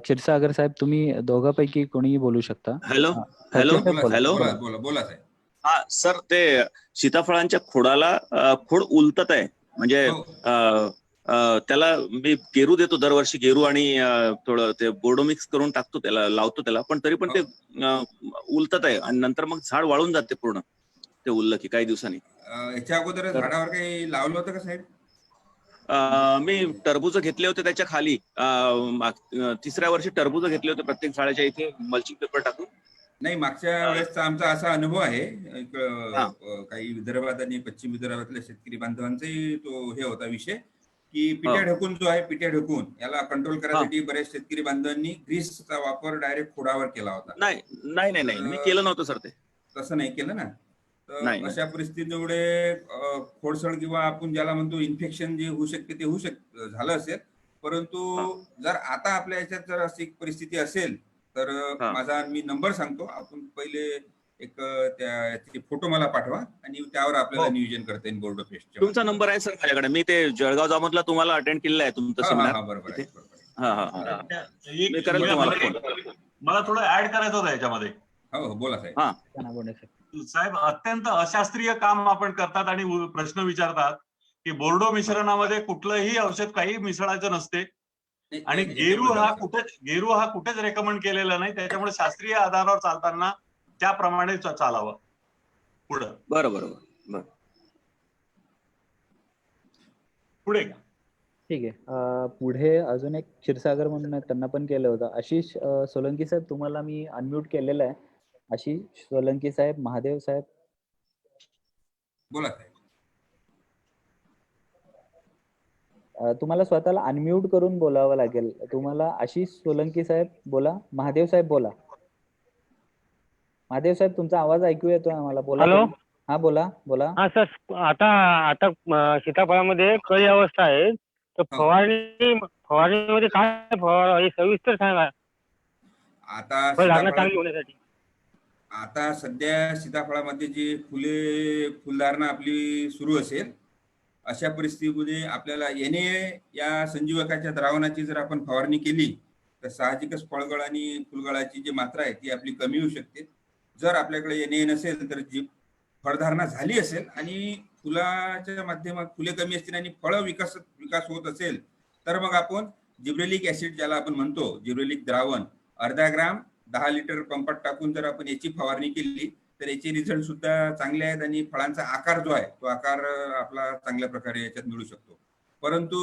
क्षीरसागर साहेब, तुम्ही दोघांपैकी कोणीही बोलू शकता. हॅलो हॅलो हॅलो बोला साहेब. हा सर, ते सीताफळांच्या खोडाला खोड उलटत आहे, म्हणजे त्याला मी गेरू देतो दरवर्षी, गेरू आणि थोडं ते बोर्डो मिक्स करून टाकतो, त्याला लावतो त्याला, पण तरी पण ते उलटत आहे आणि नंतर मग झाड वाळून जाते पूर्ण ते उरलं की काही दिवसांनी. याच्या अगोदर झाडावर काही लावलं होतं का साहेब? मी टरबूज घेतले होते त्याच्या खाली, तिसऱ्या वर्षी टरबूज घेतले होते प्रत्येक झाडाच्या इथे मल्चिंग पेपर टाकून. नाही, मागच्या वेळेसचा आमचा असा अनुभव आहे, काही विदर्भात आणि पश्चिम विदर्भातल्या शेतकरी बांधवांचाही तो हे होता विषय की पिट्या ढकून जो आहे, पिट्या ढकून याला कंट्रोल करण्यासाठी बऱ्याच शेतकरी बांधवांनी ग्रीसचा वापर डायरेक्ट खोडावर केला होता. नाही नाही नाही नाही, मी केलं नव्हतं सर, ते तसं नाही केलं ना. तर अशा परिस्थितीमुळे खोडसळ किंवा आपण ज्याला म्हणतो इन्फेक्शन जे होऊ शकते ते झालं असेल. परंतु जर आता आपल्या याच्यात जर अशी परिस्थिती असेल तर माझा मी नंबर सांगतो, आपण पहिले एक त्याचे फोटो मला पाठवा आणि त्यावर आपल्याला नियोजन करता येईल बोर्ड ऑफ फेस्ट. तुमचा नंबर आहे सर माझ्याकडे, मी ते जळगाव जामोदला तुम्हाला अटेंड केलेला आहे तुमचा सेमिनार. बरोबर आहे. मला थोडं ऍड करायचं होतं याच्यामध्ये. हो बोला साहेब. साहेब, अत्यंत अशास्त्रीय काम आपण करतात आणि प्रश्न विचारतात की बोर्डो मिश्रणामध्ये कुठलंही औषध काही मिसळायचं नसते आणि गेरू हा कुठेच रेकमेंड केलेला नाही, त्याच्यामुळे शास्त्रीय आधारावर चालताना त्याप्रमाणे चालावं पुढं. बरोबर. पुढे ठीक आहे. पुढे अजून एक क्षीरसागर म्हणून आहेत, त्यांना पण केलं होतं. आशिष सोलंकी साहेब, तुम्हाला मी अनम्यूट केलेलं आहे. आशिष सोलंकी साहेब, महादेव साहेब बोला साहेब. तुम्हाला स्वतःला अनम्यूट करून बोलावं लागेल. तुम्हाला आशिष सोलंकी साहेब बोला, महादेव साहेब बोला. महादेव साहेब, तुमचा आवाज ऐकू येतोय आम्हाला, बोला. हॅलो. हा बोला. हा सर, आता सीताफळामध्ये कळी अवस्था आहे, तर फवारणीमध्ये काय फवारा हे सविस्तर सांगा आता चांगली होण्यासाठी. आता सध्या सीताफळामध्ये जी फुलधारणा आपली सुरू असेल अशा परिस्थितीमध्ये आपल्याला या संजीवकाच्या द्रावणाची जर आपण फवारणी केली तर साहजिकच फळगळ आणि फुलगळाची जी मात्रा आहे ती आपली कमी होऊ शकते. जर आपल्याकडे एनए नसेल तर जी फळधारणा झाली असेल आणि फुलाच्या माध्यमात फुले कमी असतील आणि फळ विकास होत असेल तर मग आपण जिब्रेलिक ऍसिड ज्याला आपण म्हणतो, जिब्रेलिक द्रावण 0.5 ग्राम 10 लिटर पंपात टाकून जर आपण याची फवारणी केली तर याचे रिझल्ट सुद्धा चांगले आहेत आणि फळांचा आकार जो आहे तो आकार आपला चांगल्या प्रकारे याच्यात मिळू शकतो. परंतु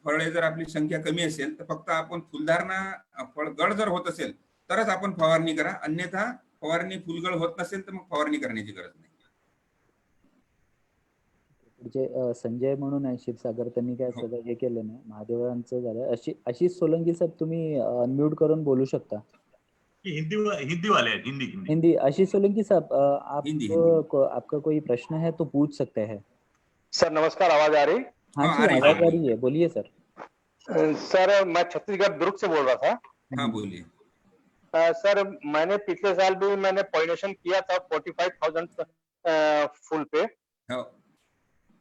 फळे जर आपली संख्या कमी असेल तर फक्त आपण फुलधारणा फळगळ जर होत असेल तरच आपण फवारणी करा, अन्यथा फवारणी फुलगळ होत नसेल तर मग फवारणी करण्याची गरज नाही. पुढचे संजय म्हणून आहे क्षीरसागर, त्यांनी काय सगळं हे केलं नाही, महादेवांचं झालं. आशिष सोलंकी साहेब तुम्ही अनम्यूट करून बोलू शकता. हिंदी वाले हैं, हिंदी हिंदी हिंदी। आशीष सोलंकी साहब हिंदी। आपका कोई प्रश्न है तो पूछ सकते हैं। सर नमस्कार, आवाज आ रही? हाँ जी, आवाज आ रही है, बोलिए सर। सर मैं छत्तीसगढ़ दुर्ग से बोल रहा था। हाँ बोलिए। सर मैंने पिछले साल भी मैंने पॉलिनेशन किया था 45,000 फूल पे,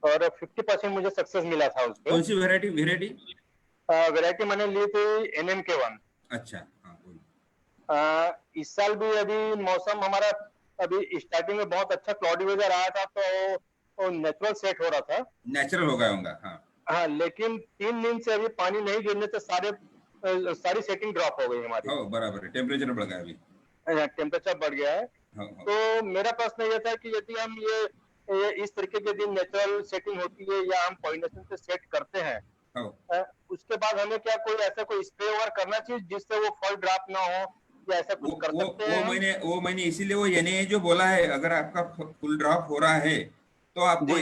और 50% मुझे सक्सेस मिला था उस पे। कौन सी वैरायटी वैरायटी मैंने ली थी NMK1। अच्छा, हाँ बोलिए। इस साल भी अभी मौसम हमारा अभी स्टार्टिंग में बहुत अच्छा क्लाउडी वेदर आया था, तो नेचुरल सेट हो रहा था। नेचुरल हो गया होगा। हाँ, लेकिन 3 दिन से अभी पानी नहीं गिरने से सारी सेटिंग ड्रॉप हो गई हमारी। बराबर है, टेम्परेचर बढ़ गया अभी। टेम्परेचर बढ़ गया है। तो मेरा प्रश्न ये था कि यदि हम ये इस तरीके के दिन नेचुरल सेटिंग होती है या हम पॉलिनेशन से सेट करते हैं, उसके बाद हमें क्या कोई ऐसा कोई स्प्रे ओवर करना चाहिए जिससे वो फॉल ड्रॉप ना हो, या ऐसा कुछ कर सकते हैं? वो मैंने इसीलिए वो NA जो बोला है, अगर आपका फुल ड्रॉप हो रहा है तो आपको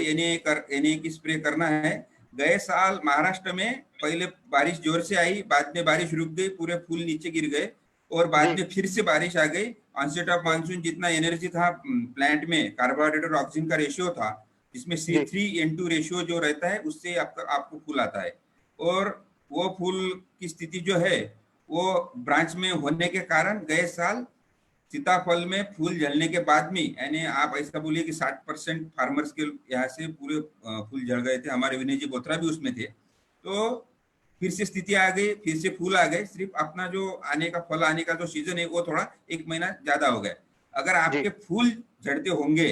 NA की स्प्रे करना है। गए साल महाराष्ट्र में पहले बारिश जोर से आई, बाद में बारिश रुक गई, पूरे फूल नीचे गिर गए, और बाद में फिर से बारिश आ गई। ऑनसेट ऑफ मानसून जितना एनर्जी था प्लांट में, कार्बोहाइड्रेट और ऑक्सीजन का रेशियो था, जिसमें C3N2 रेशियो जो रहता है, उससे आपको फूल आता है। और वो फूल की स्थिति जो है वो ब्रांच में होने के कारण गए साल सीताफल में फूल जलने के बाद में, यानी आप ऐसा बोलिए कि 60% फार्मर्स के यहाँ से पूरे फूल जल गए थे। हमारे विनय जी बोथरा भी उसमें थे। तो फिर से स्थिति आ गई, फिर से फूल आ गए। सिर्फ अपना जो आने का फल आने का जो सीजन है वो थोड़ा 1 महीना ज्यादा हो गया। अगर आपके फूल झड़ते होंगे,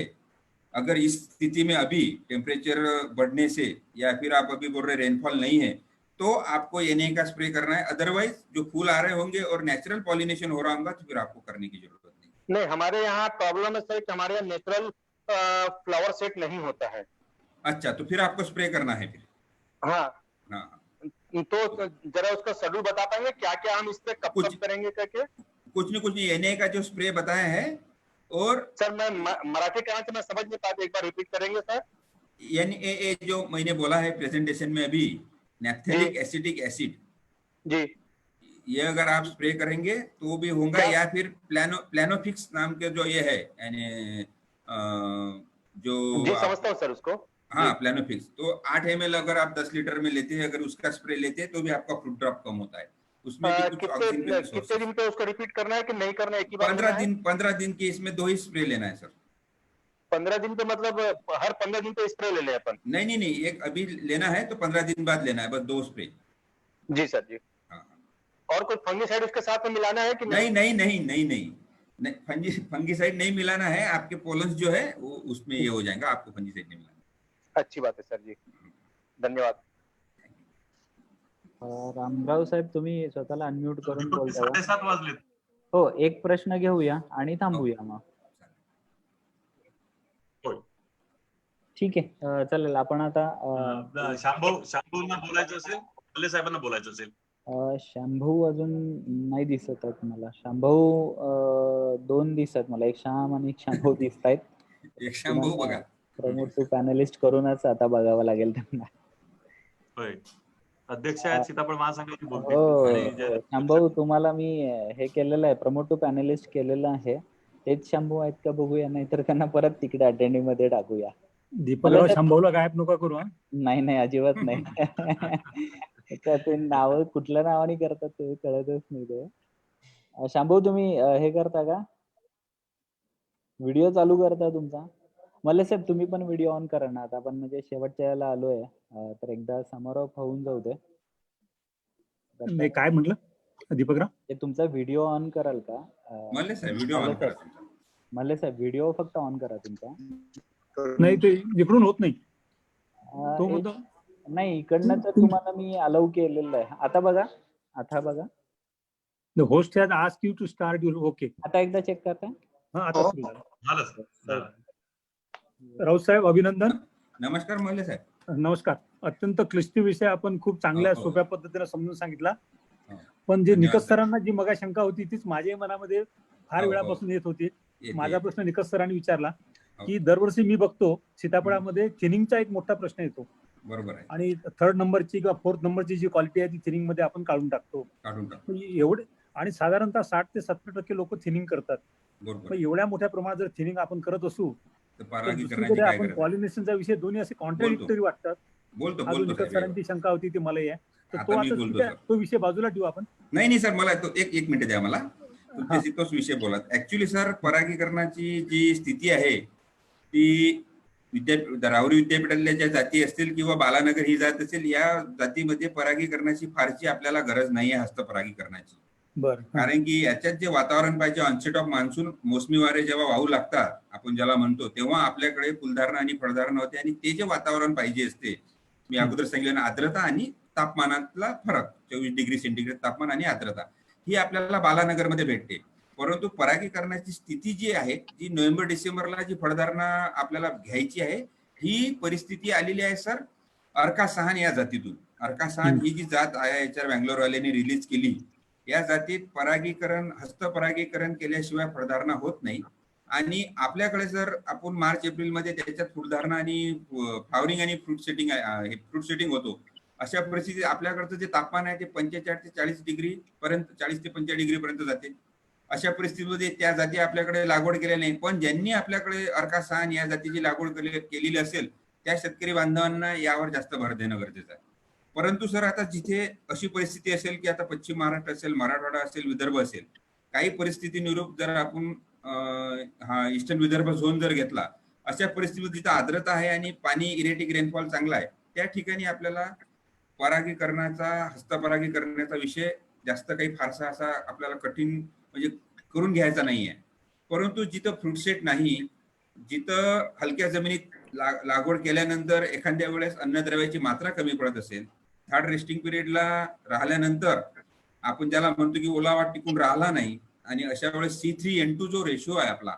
अगर इस स्थिति में अभी टेम्परेचर बढ़ने से, या फिर आप अभी बोल रहे रेनफॉल नहीं है, तो आपको NA का स्प्रे करना है। अदरवाइज जो फूल आ रहे होंगे और नेचुरल पॉलिनेशन हो रहा होगा तो फिर आपको करने की जरूरत नहीं। हमारे यहाँ प्रॉब्लम है सर कि हमारे यहाँ नेचुरल फ्लावर सेट नहीं होता है। अच्छा, तो फिर आपको स्प्रे करना है फिर? हाँ। तो जरा उसका शेड्यूल बता पाएंगे, क्या क्या हम इस पे कब करेंगे करके? कुछ नहीं, NA का जो स्प्रे बताया है। और सर मैं मराठी कहना तो मैं समझ नहीं पाता, एक बार रिपीट करेंगे सर? NAA जो मैंने बोला है प्रेजेंटेशन में अभी, नैप्थेलिक एसिटिक एसिड जी, ये अगर आप स्प्रे करेंगे तो भी होगा, या फिर प्लानोफिक्स नाम के जो ये है, यानी जो समझता हूँ सर उसको। हाँ, प्लानोफिक्स। तो 8 ml अगर आप 10 लीटर में लेते हैं, अगर उसका स्प्रे लेते हैं तो भी आपका फ्रूट ड्रॉप कम होता है। उसमें भी कुछ कितने दिन पे उसको रिपीट करना है कि नहीं करना है? 15 दिन की इसमें 2 ही स्प्रे लेना है सर। 15 दिन पे मतलब हर 15 दिन पे स्प्रे ले लें अपन? नहीं, एक अभी लेना है तो 15 दिन बाद लेना है, बस 2 स्प्रे। जी सर जी। और कोई फंगीसाइड उसके साथ में मिलाना है कि नहीं, फंगीसाइड नहीं मिलाना है। आपके पोलन्स जो है वो उसमें ये हो जाएगा, आपको फंगीसाइड नहीं मिलाना। अच्छी बात है सर जी, धन्यवाद। रामराव साहेब, तुम्ही स्वतःला अनम्यूट करून बोलता? 7:30 वाजलेत। हो, एक प्रश्न घेऊया आणि थांबूया मग। ठीक आहे, चालेल। आपण आता शांभूंना बोलायचं असेल, मल्ले साहेबांना बोलायचं असेल। शांभू अजून नाही दिसत आहेत मला। शांभू 2 दिसतात मला, एक श्याम आणि एक शांभू दिसत आहेत। एक शांभू बघा, प्रमोट टू पॅनलिस्ट करूनच आता बघावं लागेल त्यांना। होय, अध्यक्ष आहेत सीताफळ महासंघाचे बोलतील। हो, शांभू तुम्हाला मी हे केलेलं आहे, प्रमोट टू पॅनलिस्ट केलेलं आहे। तेच शांभू आहेत का बघूया, नाहीतर त्यांना परत तिकडे अटेंडिंग मध्ये टाकूया। दीपकराव शांभूला गायब नका करू। नाही, अजिबात नाही। त्याचे नाव कुठल्या नावाने करतात ते कळतच नाही ते। शांभू, तुम्ही हे करता का, व्हिडिओ चालू करता तुमचा? मल्ले साहेब, तुम्ही पण व्हिडिओ ऑन करा ना आता, आपण म्हणजे शेवटच्या याला आलोय, तर एकदा समारोप होऊन जाऊ दे। नाही, काय म्हटलं दीपकराव? ते तुमचा व्हिडिओ ऑन कराल का? मल्ले साहेब व्हिडिओ ऑन करा। मल्ले साहेब, व्हिडिओ फक्त ऑन करा तुमचा। नाही, ते इकडून होत नाही। नाही, इकडनं तर तुम्हाला मी अलाउ केलेलं आहे। आता बघा, The host has asked you to start your okay. आता एकदा चेक करता? आता झालं। राऊत साहेब, अभिनंदन। नमस्कार मल्ले साहेब। नमस्कार। अत्यंत क्लिष्ट विषय आपण खूप चांगल्या सोप्या पद्धतीने समजून सांगितला। पण जे निकष सरांना जी मगा शंका होती तीच माझ्या मनामध्ये फार वेळापासून येत होती। माझा प्रश्न निकष सरांनी विचारला की दरवर्षी मी बघतो सीताफळामध्ये थिनिंगचा एक मोठा प्रश्न येतो. बरोबर आहे. आणि 3rd नंबरची किंवा 4th नंबरची जी क्वालिटी आहे ती थिनिंग मध्ये आपण काढून टाकतो. एवढे आणि साधारणतः 60 ते 70% लोक थिनिंग करतात. मग एवढ्या मोठ्या प्रमाणात जर थिनिंग आपण करत असू तर दुसरीकडे आपण पॉलिनेशनचा विषय दोन्ही असे कॉन्ट्राडिक्टरी वाटतात. अजून निकष सरांची शंका होती ती मला आहे. तर तो आता तो विषय बाजूला ठेवू आपण. नाही सर, मला तो एक मिनिट द्या मला. तुमच्याशी तोच विषय बोला. ऍक्च्युली सर, परागीकरणाची जी स्थिती आहे ती राहुरी विद्यापीठातल्या ज्या जाती असतील किंवा बालानगर ही जात असेल, या जातीमध्ये परागीकरणाची फारशी आपल्याला गरज नाही आहे हस्तपरागीकरणाची. कारण की याच्यात जे वातावरण पाहिजे, ऑनसेट ऑफ मान्सून, मोसमी वारे जेव्हा वाहू लागतात आपण ज्याला म्हणतो, तेव्हा आपल्याकडे फुलधारणा आणि फळधारणा होते. आणि ते जे वातावरण पाहिजे असते, मी अगोदर सांगितलं ना, आर्द्रता आणि तापमानातला फरक, 24 डिग्री सेंटीग्रेड तापमान आणि आर्द्रता, ही आपल्याला बालानगरमध्ये भेटते. परंतु परागीकरणाची स्थिती जी आहे, जी नोव्हेंबर डिसेंबरला जी फळधारणा आपल्याला घ्यायची आहे, ही परिस्थिती आलेली आहे सर अर्का सहान या जातीतून. अर्का सहान ही जी जात IIHR बँगलोरवाल्यांनी रिलीज केली, या जातीत परागीकरण, हस्तपरागीकरण केल्याशिवाय फळधारणा होत नाही. आणि आपल्याकडे जर आपण मार्च एप्रिल मध्ये त्याच्यात फुलधारणा आणि फ्लावरिंग आणि फ्रूट सेटिंग होतो, अशा परिस्थितीत आपल्याकडचं जे तापमान आहे ते 45 ते 40 डिग्री पर्यंत, 40 ते 45 डिग्री पर्यंत जाते. अशा परिस्थितीमध्ये त्या जाती आपल्याकडे लागवड केल्या नाही. पण ज्यांनी आपल्याकडे अर्का सहान या जातीची लागवड केलेली असेल, त्या शेतकरी बांधवांना यावर जास्त भर देणं गरजेचं आहे. परंतु सर, आता जिथे अशी परिस्थिती असेल की आता पश्चिम महाराष्ट्र असेल, मराठवाडा असेल, विदर्भ असेल, काही परिस्थिती निरूप जर आपण हा ईस्टर्न विदर्भ झोन जर घेतला, अशा परिस्थितीत जिथे आर्द्रता आहे आणि पाणी इरेटिक रेनफॉल चांगला आहे, त्या ठिकाणी आपल्याला परागीकरणाचा, हस्तपरागीकरणाचा विषय जास्त काही फारसा असा आपल्याला कठीण म्हणजे करून घ्यायचा नाहीये. परंतु जिथं फ्रूट सेट नाही, जिथं हलक्या जमिनीत लागवड केल्यानंतर एखाद्या वेळेस अन्नद्रव्याची मात्रा कमी पडत असेल, थर्ड रेस्टिंग पिरियडला राहिल्यानंतर आपण ज्याला म्हणतो की ओलावा टिकून राहिला नाही, आणि अशा वेळेस C3N2 जो रेशो आहे आपला,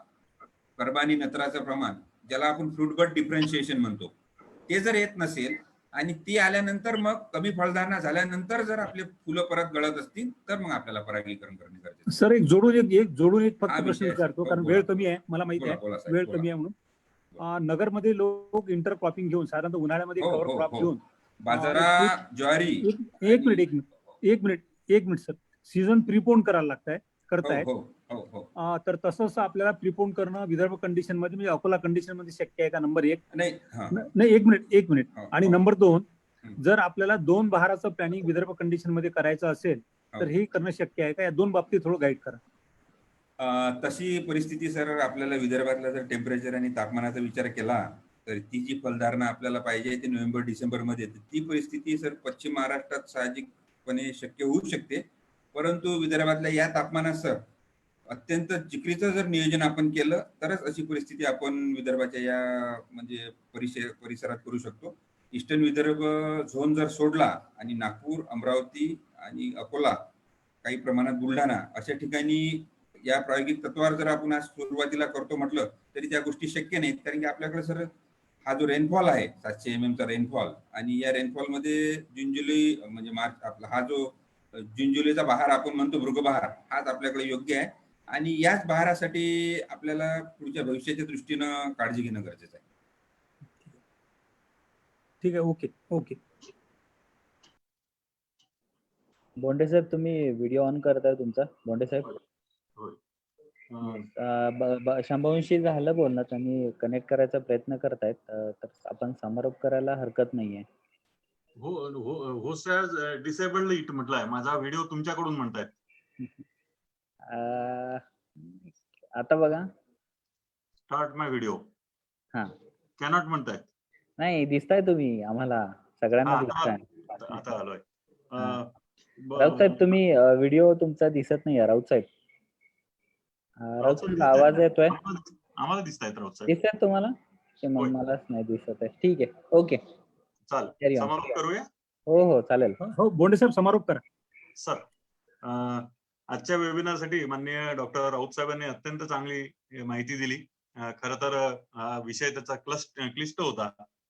कर्ब आणि नत्राचं प्रमाण, ज्याला आपण फ्रूट बट डिफरन्शिएशन म्हणतो, ते जर येत नसेल आणि ती आल्यानंतर मग कमी फळधारणा झाल्यानंतर जर आपले फुलं परत गळत असतील, तर मग आपल्याला परागीकरण करणे गरजेचं. सर, एक जोडून फक्त प्रश्न विचारतो, कारण वेळ कमी आहे, मला माहिती आहे वेळ कमी आहे म्हणून. नगरमध्ये लोक इंटरक्रॉपिंग घेऊन, साधारणतः उन्हाळ्यामध्ये कव्हर क्रॉप घेऊन बाजरा, ज्वारी, एक मिनिट सर, सीझन प्रीपोन करायला करतायत. तर तसंच आपल्याला प्रीपोन करणं विदर्भ कंडिशन मध्ये, म्हणजे अकोला कंडिशन मध्ये शक्य आहे का? नंबर 1. नाही, एक मिनिट. आणि नंबर 2, जर आपल्याला 2 बहाराचं प्लॅनिंग विदर्भ कंडिशन मध्ये करायचं असेल तर हे करणं शक्य आहे का? या 2 बाबतीत थोडं गाईड करा. तशी परिस्थिती सर, आपल्याला विदर्भातला जर टेम्परेचर आणि तापमानाचा विचार केला तर ती जी फलधारणा आपल्याला पाहिजे ती नोव्हेंबर डिसेंबर मध्ये, ती परिस्थिती सर पश्चिम महाराष्ट्रात साहजिकपणे शक्य होऊ शकते. परंतु विदर्भातल्या या तापमानात सर अत्यंत जिकरीचं जर नियोजन आपण केलं तरच अशी परिस्थिती आपण विदर्भाच्या या म्हणजे परिसरात करू शकतो. ईस्टर्न विदर्भ झोन जर सोडला आणि नागपूर, अमरावती आणि अकोला, काही प्रमाणात बुलढाणा, अशा ठिकाणी या प्रायोगिक तत्वावर जर आपण आज सुरुवातीला करतो म्हटलं तरी त्या गोष्टी शक्य नाहीत. कारण की आपल्याकडे सर हा जो रेनफॉल आहे 700 mm चा रेनफॉल, आणि या रेनफॉल मध्ये जून जुलै म्हणजे मार्च, आपला हा जो जून जुलैचा बहार आपण म्हणतो मृगबहार, हाच आपल्याकडे योग्य आहे. आणि याच बहारासाठी आपल्याला पुढच्या भविष्याच्या दृष्टीनं काळजी घेणं गरजेचं आहे. ठीक आहे, ओके. बोंडे साहेब, तुम्ही व्हिडिओ ऑन करताय तुमचा? बोंडे साहेब, शंभूंशी झालं बोलणं, त्यांनी कनेक्ट करायचा प्रयत्न करतायत, तर आपण समारोप करायला हरकत नाहीये. हो सर, डिसेबल्ड इट म्हटलंय, माझा व्हिडिओ तुमच्याकडून म्हणतायत. आता बघा, स्टार्ट माय व्हिडिओ. हा, कॅनॉट म्हणतायत. नाही, दिसताय तुम्ही, आम्हाला सगळ्यांना दिसताय. आता आलोय. राऊत साहेब, तुम्ही व्हिडिओ तुमचा दिसत नाही. राऊत साहेब, आवाज येतोय? आम्हाला दिसतायत राऊत साहेब. दिसतायत तुम्हाला? मग मलाच नाही दिसत आहे. ठीक आहे, ओके, चालेल. समारोप करूया. हो चालेल. हो, बोंडे साहेब, समारोप करा. सर, आजच्या वेबिनारसाठी माननीय डॉक्टर राऊत साहेबांनी अत्यंत चांगली माहिती दिली. खरं तर हा विषय त्याचा क्लिष्ट होता,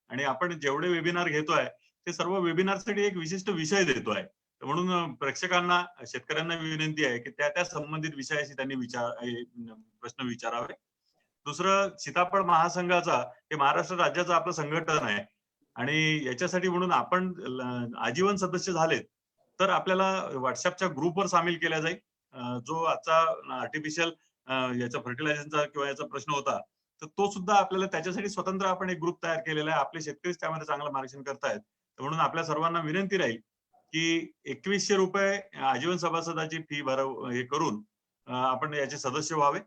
आणि आपण जेवढे वेबिनार घेतोय ते सर्व वेबिनारसाठी एक विशिष्ट विषय देतोय. म्हणून प्रेक्षकांना, शेतकऱ्यांना विनंती आहे की त्या संबंधित विषयाशी त्यांनी प्रश्न विचारावे. दुसरं सीताफळ महासंघाचा हे महाराष्ट्र राज्याचं आपलं संघटन आहे आणि याच्यासाठी म्हणून आपण आजीवन सदस्य झालेत तर आपल्याला व्हॉट्सअपच्या ग्रुपवर सामील केल्या जाईल. जो आजचा आर्टिफिशियल याचा फर्टिलायझरचा किंवा याचा प्रश्न होता तर तो सुद्धा आपल्याला त्याच्यासाठी स्वतंत्र आपण एक ग्रुप तयार केलेला आहे. आपले शेतकरीच त्यामध्ये चांगलं मार्गदर्शन करतायत. म्हणून आपल्या सर्वांना विनंती राहील की 2100 रुपये आजीवन सभासदाची फी हे करून आपण याचे सदस्य व्हावे.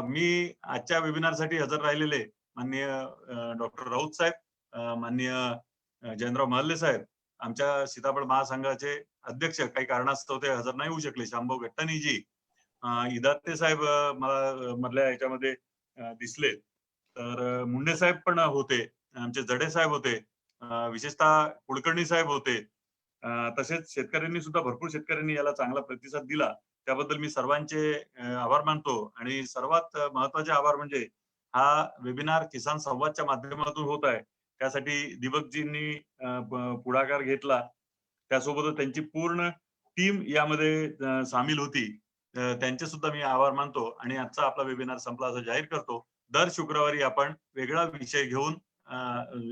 मी आजच्या वेबिनारसाठी हजर राहिलेले माननीय डॉक्टर राऊत साहेब, माननीय जयंतराव महल्ले साहेब, आमच्या सीताफळ महासंघाचे अध्यक्ष काही कारणास्तव ते हजर नाही होऊ शकले, शांभाऊ गट्टानीजी, इदाते साहेब मला मधल्या याच्यामध्ये दिसले, तर मुंडे साहेब पण होते, आमचे जडे साहेब होते, विशेषतः कुलकर्णी साहेब होते. तसेच शेतकऱ्यांनी सुद्धा भरपूर शेतकऱ्यांनी याला चांगला प्रतिसाद दिला. त्याबद्दल मी सर्वांचे आभार मानतो. आणि सर्वात महत्वाचे आभार म्हणजे हा वेबिनार किसान संवादच्या माध्यमातून होत आहे त्यासाठी दिपकजींनी पुढाकार घेतला. त्यासोबतच त्यांची पूर्ण टीम यामध्ये सामील होती. त्यांचे सुद्धा मी आभार मानतो आणि आजचा आपला वेबिनार संपला असं जाहीर करतो. दर शुक्रवारी आपण वेगळा विषय घेऊन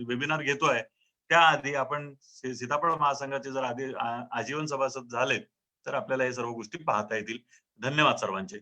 वेबिनार घेतोय. त्याआधी आपण सीताफळ महासंघाचे जर आधी आजीवन सभासद झालेत तर आपल्याला हे सर्व गोष्टी पाहता येतील. धन्यवाद सर्वांचे.